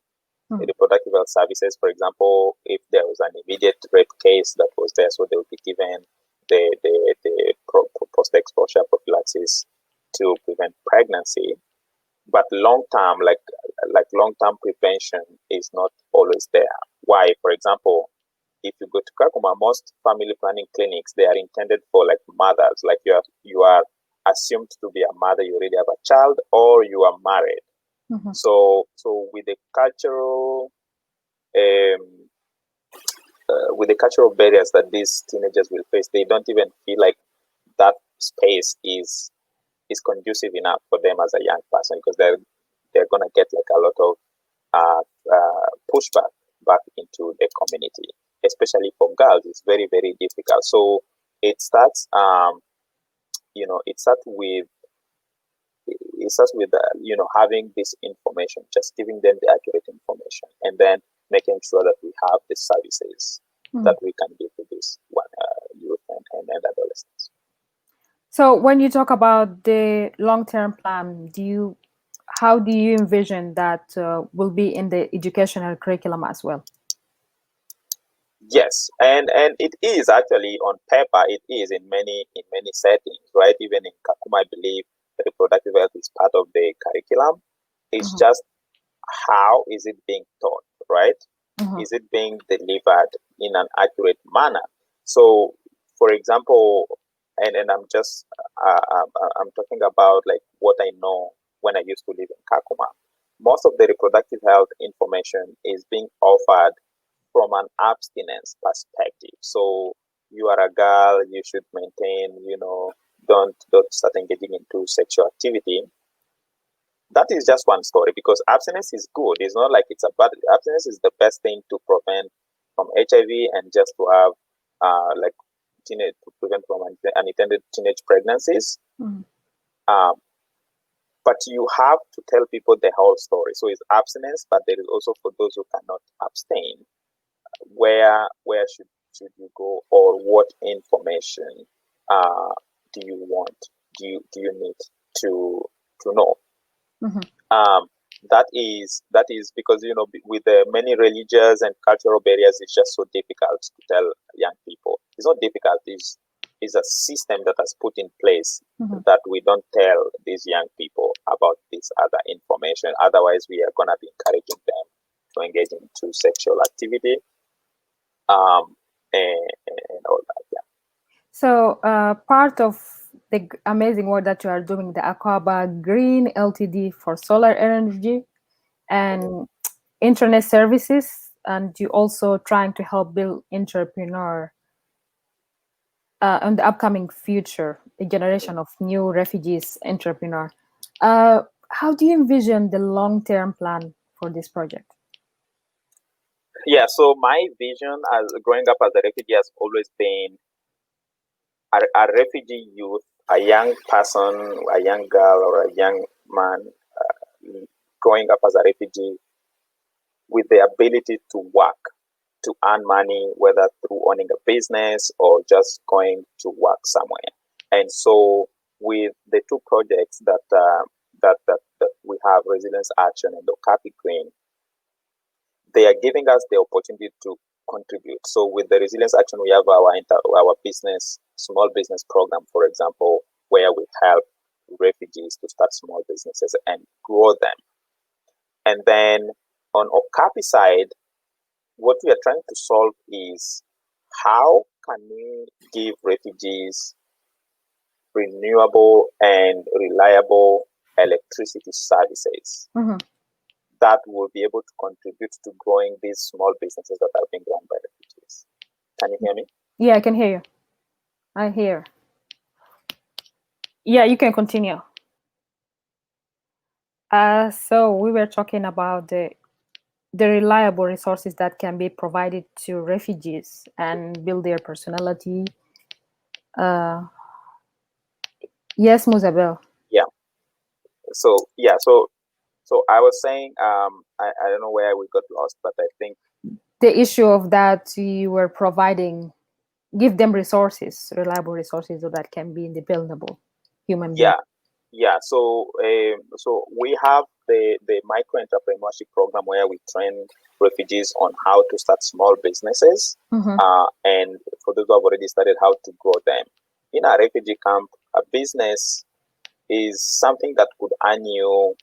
reproductive health services. For example, if there was an immediate rape case that was there, so they would be given the post-exposure prophylaxis to prevent pregnancy. But long-term, like long-term prevention is not always there. Why? For example, if you go to Kakuma, most family planning clinics, they are intended for like mothers. Like you are assumed to be a mother, you already have a child, or you are married. So with the cultural with the cultural barriers that these teenagers will face, they don't even feel like that space is conducive enough for them as a young person, because they're gonna get like a lot of pushback back into the community, especially for girls. It's very, very difficult. So it starts, it starts with having this information, just giving them the accurate information, and then making sure that we have the services that we can give to this youth and adolescents. So when you talk about the long-term plan, how do you envision that will be in the educational curriculum as well? Yes, and it is actually on paper. It is in many settings, right? Even in Kakuma, I believe reproductive health is part of the curriculum. It's just how is it being taught, right? Is it being delivered in an accurate manner? So, for example, and I'm just I'm talking about like what I know when I used to live in Kakuma. Most of the reproductive health information is being offered from an abstinence perspective. So you are a girl, you should maintain, don't start engaging into sexual activity. That is just one story, because abstinence is good. It's not like it's a bad. Abstinence is the best thing to prevent from HIV and just to have to prevent from unintended teenage pregnancies. But you have to tell people the whole story. So it's abstinence, but there is also for those who cannot abstain. Where should you go, or what information do you want? Do you need to know? That is because with the many religious and cultural barriers, it's just so difficult to tell young people. It's not difficult. It's a system that has put in place that we don't tell these young people about this other information. Otherwise, we are gonna be encouraging them to engage into sexual activity. And all that, yeah. So part of the amazing work that you are doing, the Akaba Green Ltd for solar energy and internet services, and you also trying to help build entrepreneur in the upcoming future, a generation of new refugees entrepreneur. How do you envision the long-term plan for this project? Yeah, so my vision as growing up as a refugee has always been a refugee youth, a young person, a young girl or a young man growing up as a refugee with the ability to work, to earn money, whether through owning a business or just going to work somewhere. And so with the two projects that we have, Resilience Action and Okapi Green, they are giving us the opportunity to contribute. So with the Resilience Action, we have our business, small business program, for example, where we help refugees to start small businesses and grow them. And then on Okapi side, what we are trying to solve is how can we give refugees renewable and reliable electricity services that will be able to contribute to growing these small businesses that are being run by refugees. Can you hear me? Yeah, I can hear you. I hear. Yeah, you can continue. So we were talking about the reliable resources that can be provided to refugees and build their personality. Yes, Muzabel. Yeah. So I was saying, I don't know where we got lost, but I think the issue of that you were providing, give them resources, reliable resources, so that can be dependable human beings. Yeah. So we have the micro entrepreneurship program where we train refugees on how to start small businesses, and for those who have already started, how to grow them. In a refugee camp, a business is something that could earn you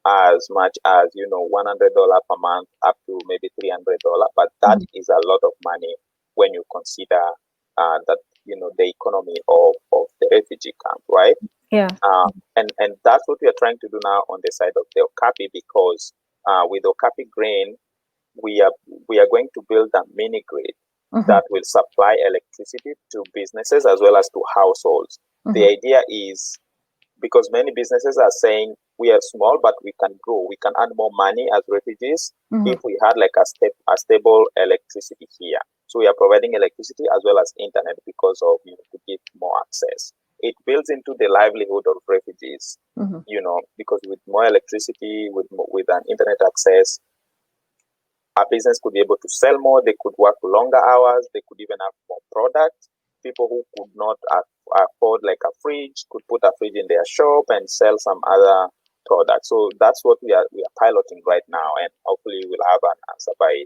as much as $100 per month up to maybe $300, but that is a lot of money when you consider that the economy of the refugee camp, right? Yeah. And that's what we are trying to do now on the side of the Okapi, because with Okapi Green, we are going to build a mini grid that will supply electricity to businesses as well as to households. The idea is, because many businesses are saying we are small, but we can grow. We can earn more money as refugees if we had like a stable electricity here. So we are providing electricity as well as internet because of, to give more access. It builds into the livelihood of refugees, because with more electricity, with an internet access, a business could be able to sell more. They could work longer hours. They could even have more product. People who could not afford like a fridge could put a fridge in their shop and sell some other products. So that's what we are piloting right now, and hopefully we'll have an answer by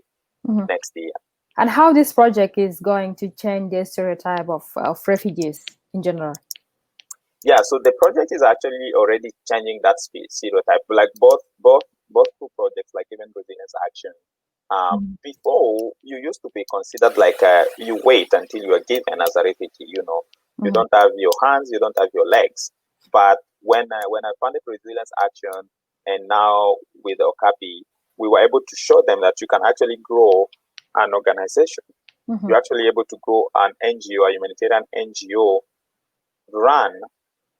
next year. And how this project is going to change the stereotype of refugees in general? Yeah, so the project is actually already changing that stereotype. Like both two projects, like even Resilience Action. Before, you used to be considered like you wait until you are given as a refugee. You don't have your hands, you don't have your legs. But when I founded Resilience Action, and now with Okapi, we were able to show them that you can actually grow an organization. You're actually able to grow an NGO, a humanitarian NGO, run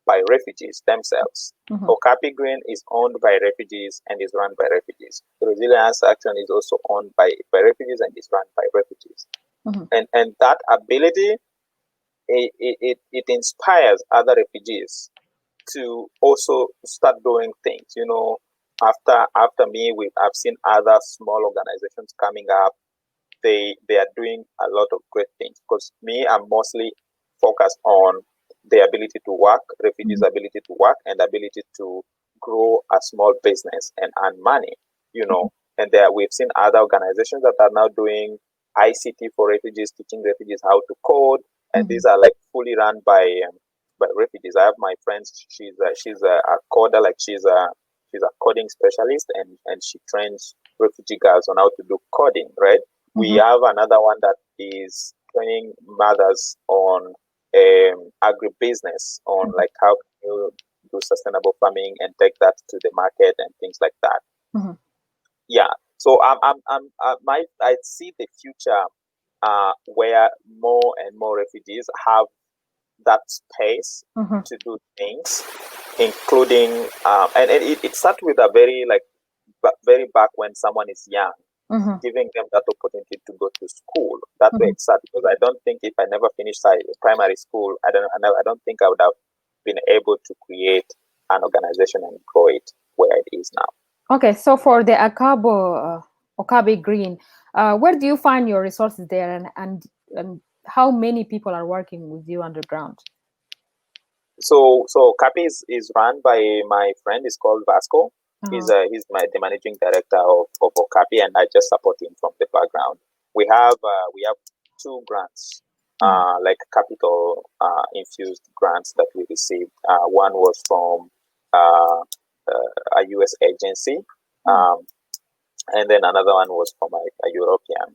by refugees themselves. Okapi Green is owned by refugees and is run by refugees. The Resilience Action is also owned by refugees and is run by refugees. And that ability, it inspires other refugees to also start doing things. After me, I've seen other small organizations coming up. They are doing a lot of great things, because me, I'm mostly focused on the ability to work, refugees' ability to work, and ability to grow a small business and earn money, And we've seen other organizations that are now doing ICT for refugees, teaching refugees how to code, and these are like fully run by refugees. I have my friend; she's a coder, like she's a coding specialist, and she trains refugee girls on how to do coding. Right? We have another one that is training mothers on agribusiness, on like how you do sustainable farming and take that to the market and things like that. Yeah. So I see the future where more and more refugees have that space to do things, including and it starts with a very back when someone is young. Giving them that opportunity to go to school. That's where it started. Because I don't think if I never finished primary school, I don't think I would have been able to create an organization and grow it where it is now. Okay, so for the Okapi Green, where do you find your resources there, and how many people are working with you underground? So Okapi is run by my friend. He's called Vasco. He's the managing director of Okapi, and I just support him from the background. We have 2 grants, like capital infused grants that we received. One was from a U.S. agency, and then another one was from a European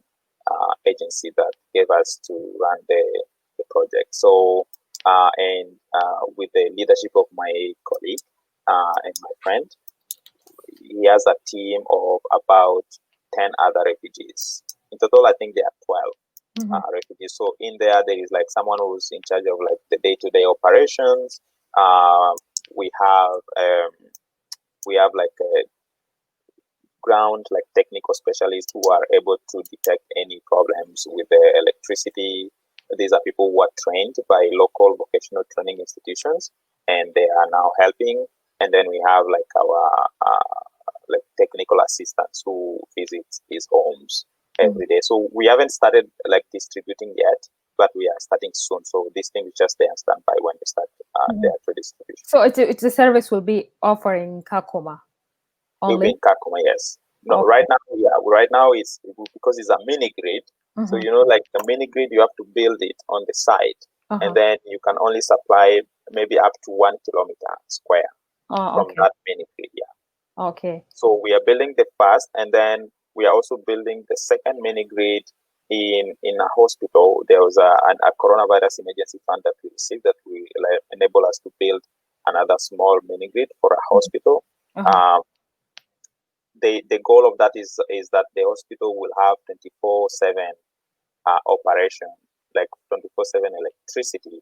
agency that gave us to run the project. So with the leadership of my colleague and my friend, he has a team of about 10 other refugees. In total, I think there are 12 refugees. So in there is like someone who's in charge of like the day-to-day operations. We have like a ground like technical specialists who are able to detect any problems with the electricity. These are people who are trained by local vocational training institutions, and they are now helping. And then we have like our like technical assistants who visit these homes every day. So we haven't started like distributing yet, but we are starting soon. So this thing is just there and stand by when we start the actual distribution. So it's a service will be offering Kakuma only? Will be in Kakuma, yes. No, right now it's because it's a mini grid. So like the mini grid, you have to build it on the side, and then you can only supply maybe up to 1 kilometer square from that mini grid. Yeah. Okay. So we are building the first, and then we are also building the second mini grid in a hospital. There was a coronavirus emergency fund that we received that will enable us to build another small mini grid for a hospital. The goal of that is that the hospital will have 24/7 operation, like 24/7 electricity,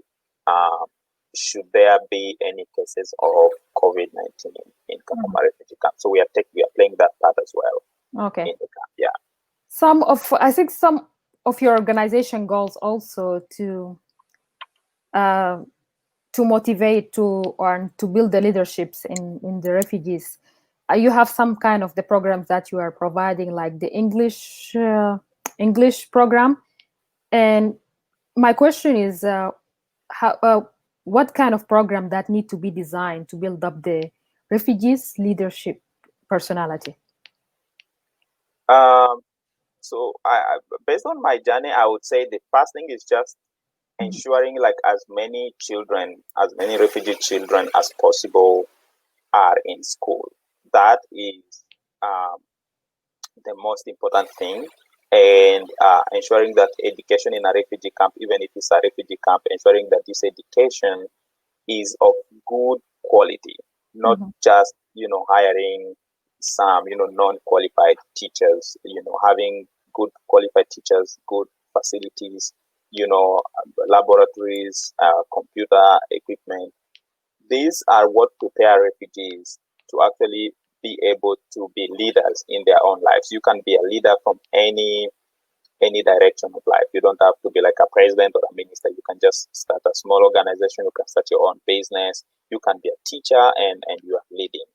should there be any cases of COVID-19 in Kakuma refugee camp. So we are playing that part as well. Okay. In the camp, yeah. I think some of your organization goals also to motivate to build the leaderships in the refugees. You have some kind of the programs that you are providing, like the English program. And my question is, what kind of program that need to be designed to build up the refugees leadership personality? So based on my journey, I would say the first thing is just ensuring like as many refugee children as possible are in school. That is the most important thing. And ensuring that education in a refugee camp, even if it's a refugee camp, ensuring that this education is of good quality, not just, hiring some, non-qualified teachers, having good qualified teachers, good facilities, laboratories, computer equipment. These are what prepare refugees to actually be able to be leaders in their own lives. You can be a leader from any direction of life. You don't have to be like a president or a minister. You can just start a small organization. You can start your own business. You can be a teacher and you are leading.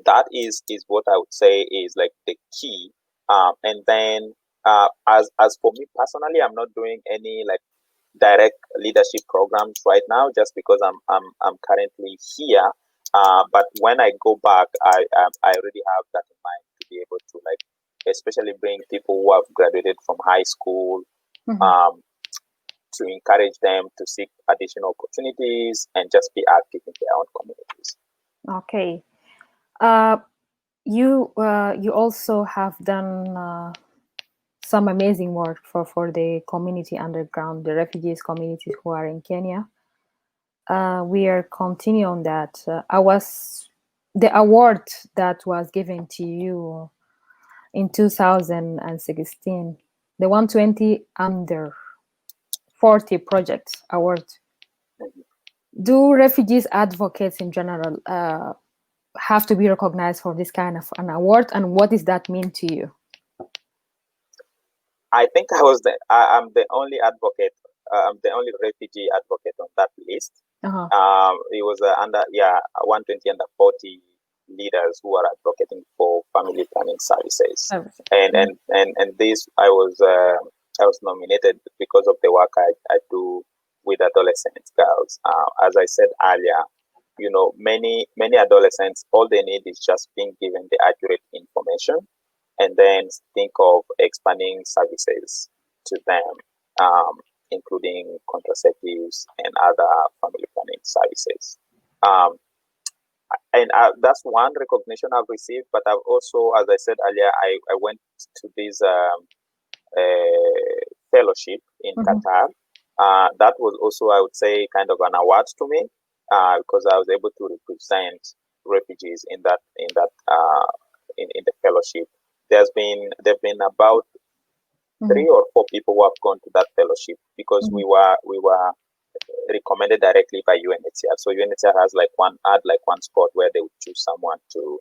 That is what I would say is like the key. And then as for me personally, I'm not doing any like direct leadership programs right now, just because I'm currently here. But when I go back, I already have that in mind to be able to like, especially bring people who have graduated from high school, to encourage them to seek additional opportunities and just be active in their own communities. Okay. You also have done some amazing work for the community underground, the refugees communities who are in Kenya. We are continuing on that. The award that was given to you in 2016, the 120 under 40 project award. Do refugees advocates in general have to be recognized for this kind of an award, and what does that mean to you? I think I'm the only advocate. I'm the only refugee advocate on that list. It was under 120 under 40 leaders who are advocating for family planning services. And this I was nominated because of the work I do with adolescent girls. As I said earlier, many adolescents, all they need is just being given the accurate information, and then think of expanding services to them, including contraceptives and other family planning services. And that's one recognition I've received. But I've also, as I said earlier, I went to this fellowship in Qatar. That was also, I would say, kind of an award to me, because I was able to represent refugees in the fellowship. There've been about 3 or 4 people who have gone to that fellowship because we were recommended directly by UNHCR. So UNHCR has one spot where they would choose someone to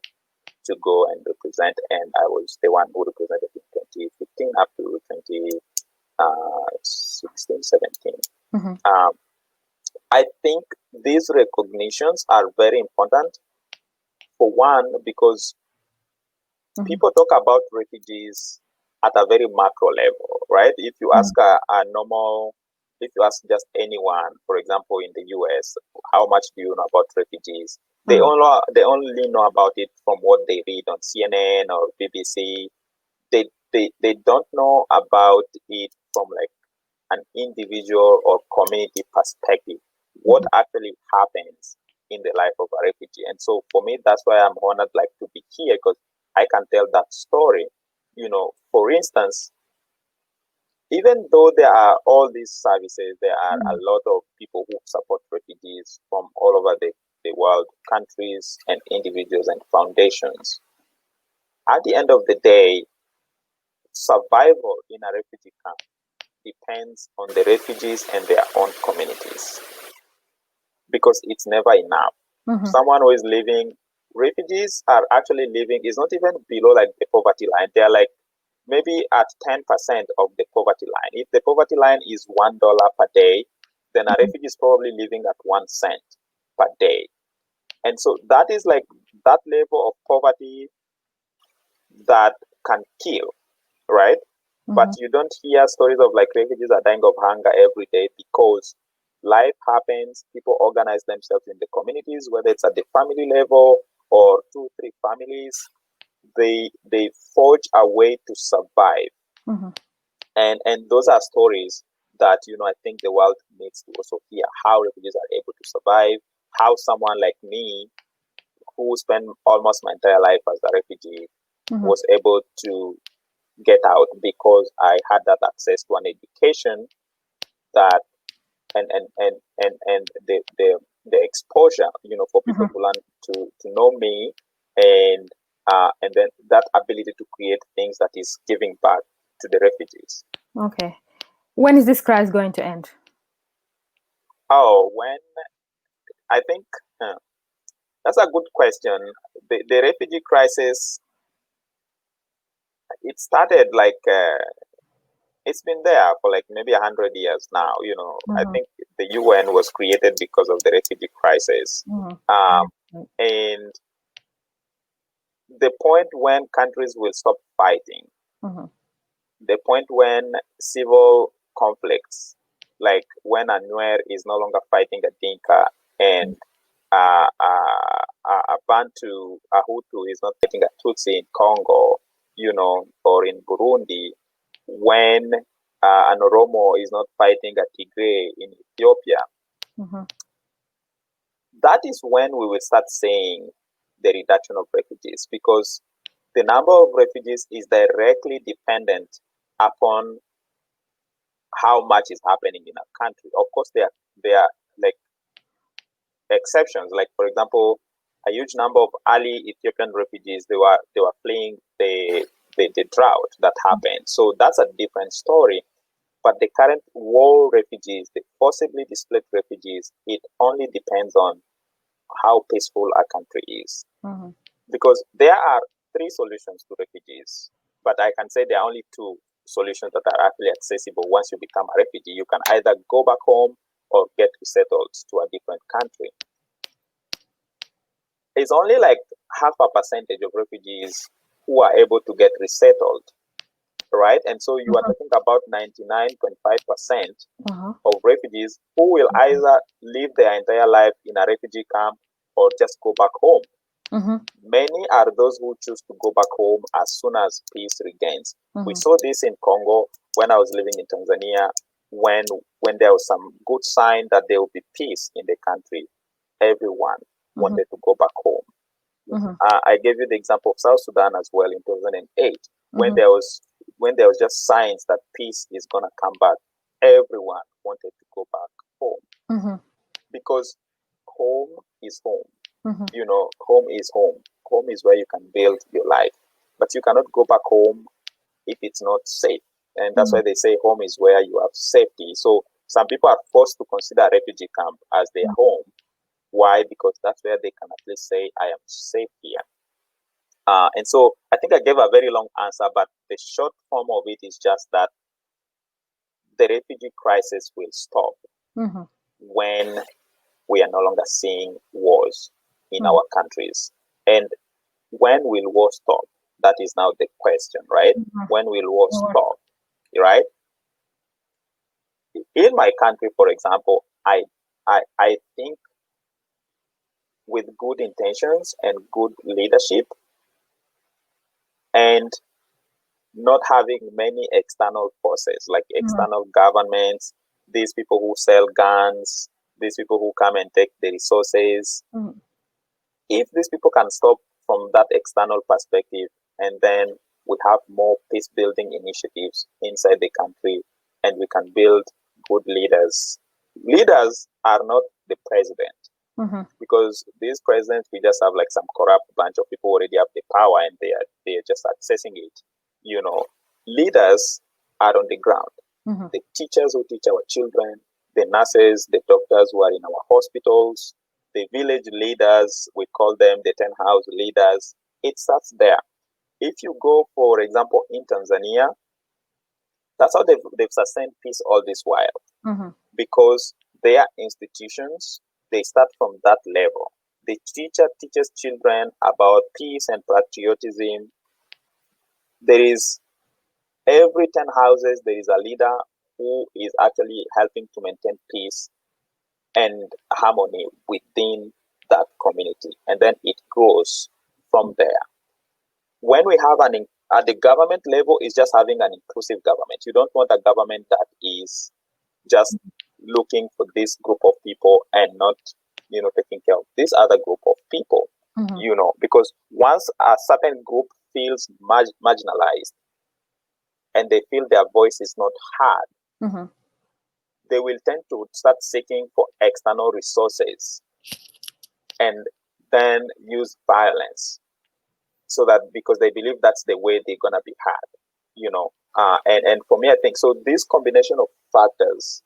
go and represent, and I was the one who represented in 2015 up to 2016, 17. I think these recognitions are very important. For one, because people talk about refugees at a very macro level, right? If you ask if you ask just anyone, for example, in the US, how much do you know about refugees? They only know about it from what they read on CNN or BBC. They don't know about it from like an individual or community perspective, what actually happens in the life of a refugee. And so for me, that's why I'm honored to be here, because I can tell that story. For instance, even though there are all these services, there are a lot of people who support refugees from all over the world, countries and individuals and foundations. At the end of the day, survival in a refugee camp depends on the refugees and their own communities, because it's never enough. Someone who is living, refugees are actually living, is not even below like the poverty line. They are like maybe at 10% of the poverty line. If the poverty line is $1 per day, then a refugee is probably living at 1 cent per day. And so that is like that level of poverty that can kill, right? But you don't hear stories of like refugees are dying of hunger every day, because life happens. People organize themselves in the communities, whether it's at the family level or 2, 3 families. They forge a way to survive. And those are stories that, I think the world needs to also hear, how refugees are able to survive, how someone like me, who spent almost my entire life as a refugee, was able to get out because I had that access to an education that and the exposure, for people to learn to know me, and then that ability to create things that is giving back to the refugees. Okay. When is this crisis going to end? Oh, when? I think that's a good question. The refugee crisis, it started like it's been there for like maybe 100 years now. I think the UN was created because of the refugee crisis. And the point when countries will stop fighting, the point when civil conflicts, like when a Nuer is no longer fighting a Dinka, and a Bantu, a Hutu is not fighting a Tutsi in Congo, or in Burundi, when an Oromo is not fighting a Tigray in Ethiopia, that is when we will start seeing the reduction of refugees, because the number of refugees is directly dependent upon how much is happening in a country. Of course, there are like exceptions. Like, for example, a huge number of early Ethiopian refugees, they were fleeing the drought that happened. So that's a different story. But the current war refugees, the forcibly displaced refugees, it only depends on how peaceful a country is. Because there are 3 solutions to refugees, but I can say there are only 2 solutions that are actually accessible. Once you become a refugee, you can either go back home or get resettled to a different country. It's only like 0.5% of refugees who are able to get resettled, right? And so you are talking about 99.5% of refugees who will either live their entire life in a refugee camp or just go back home. Many are those who choose to go back home as soon as peace regains. We saw this in Congo when I was living in Tanzania, when there was some good sign that there will be peace in the country. Everyone wanted to go back home. I gave you the example of South Sudan as well in 2008, when there was just signs that peace is gonna come back. Everyone wanted to go back home, because home is home. Home is home. Home is where you can build your life, but you cannot go back home if it's not safe. And that's why they say home is where you have safety. So some people are forced to consider a refugee camp as their home. Why? Because that's where they can at least say, I am safe here. And so I think I gave a very long answer, but the short form of it is just that the refugee crisis will stop when we are no longer seeing wars in our countries. And when will war stop? That is now the question, right? When will war stop, right? In my country, for example, I think with good intentions and good leadership, and not having many external forces like external governments, these people who sell guns, these people who come and take the resources. If these people can stop from that external perspective, and then we have more peace building initiatives inside the country, and we can build good leaders. Leaders are not the president, because these presidents, we just have like some corrupt bunch of people who already have the power, and they are just accessing it. leaders are on the ground. The teachers who teach our children, the nurses, the doctors who are in our hospitals, the village leaders, we call them the 10 house leaders. It starts there. If you go, for example, in Tanzania, that's how they've sustained peace all this while. Because their institutions, they start from that level. The teacher teaches children about peace and patriotism. There is every 10 houses, there is a leader who is actually helping to maintain peace and harmony within that community. And then it grows from there. When we have at the government level, is just having an inclusive government. You don't want a government that is just looking for this group of people and not, taking care of this other group of people, because once a certain group feels marginalized and they feel their voice is not heard, they will tend to start seeking for external resources and then use violence. So that because they believe that's the way they're gonna be heard, and for me, I think so. This combination of factors,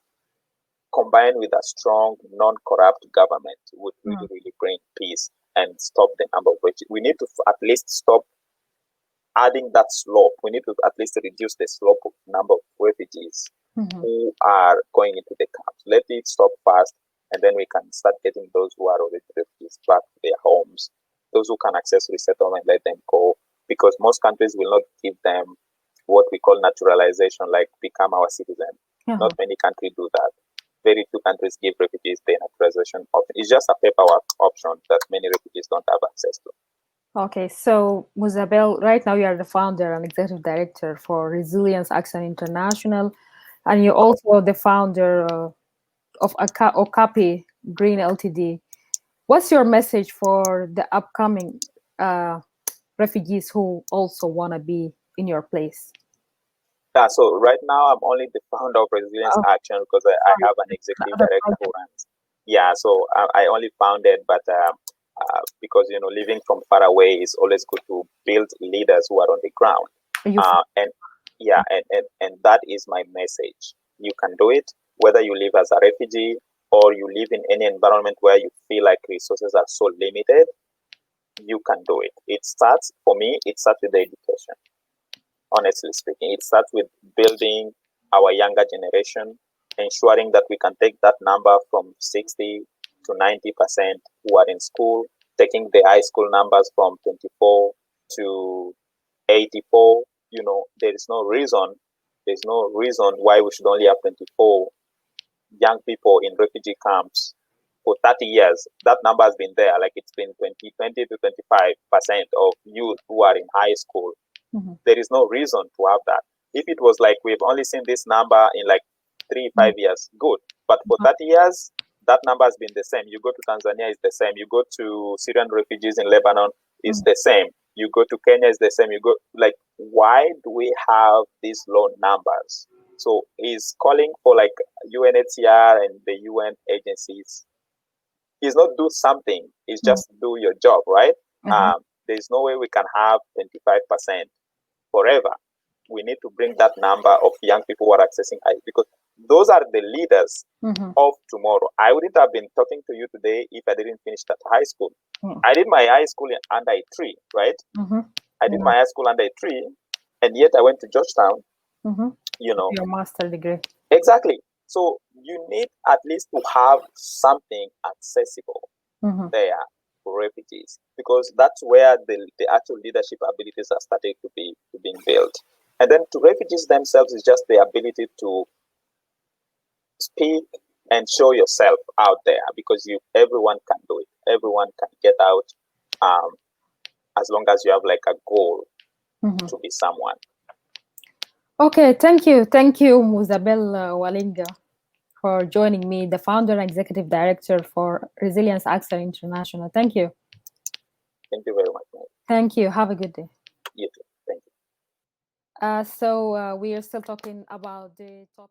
combined with a strong, non-corrupt government, would really bring peace and stop the number of refugees. We need to at least stop adding that slope. We need to at least reduce the slope of number of refugees who are going into the camps. Let it stop fast, and then we can start getting those who are already refugees back to their homes. Those who can access resettlement, let them go, because most countries will not give them what we call naturalization, like become our citizen. Not many countries do that. Very few countries give refugees the naturalization option. It's just a paperwork option that many refugees don't have access to. Okay, so Muzabel, right now you are the founder and executive director for Resilience Action International, and you're also the founder of Okapi Green Ltd. What's your message for the upcoming refugees who also want to be in your place? Yeah, so right now I'm only the founder of Resilience Action because I have an executive director who runs. Yeah, so I only founded, but because living from far away is always good to build leaders who are on the ground. And that is my message. You can do it, whether you live as a refugee or you live in any environment where you feel like resources are so limited. You can do it. It starts with the education. Honestly speaking, it starts with building our younger generation, ensuring that we can take that number from 60 to 90% who are in school, taking the high school numbers from 24 to 84. There's no reason why we should only have 24 young people in refugee camps for 30 years. That number has been there, like it's been 20 to 25% of youth who are in high school. There is no reason to have that. If it was like we've only seen this number in like 3-5 years, good. But for 30 years, that number has been the same. You go to Tanzania, it's the same. You go to Syrian refugees in Lebanon, it's the same. You go to Kenya, it's the same. Why do we have these low numbers? So he's calling for like UNHCR and the UN agencies. He's not do something, it's just do your job, right? There's no way we can have 25% forever. We need to bring that number of young people who are accessing IT, because those are the leaders of tomorrow. I wouldn't have been talking to you today if I didn't finish that high school. I did my high school under a tree, right? I did my high school under a tree, and yet I went to Georgetown. Your master's degree. Exactly. So you need at least to have something accessible there for refugees, because that's where the actual leadership abilities are starting to be being built. And then to refugees themselves is just the ability to speak and show yourself out there, because everyone can do it. Everyone can get out, as long as you have like a goal to be someone. Okay, thank you, Muzabel Walongo, for joining me, the founder and executive director for Resilience Action International. Thank you. Thank you very much, man. Thank you. Have a good day. You too. Thank you. So we are still talking about the topic.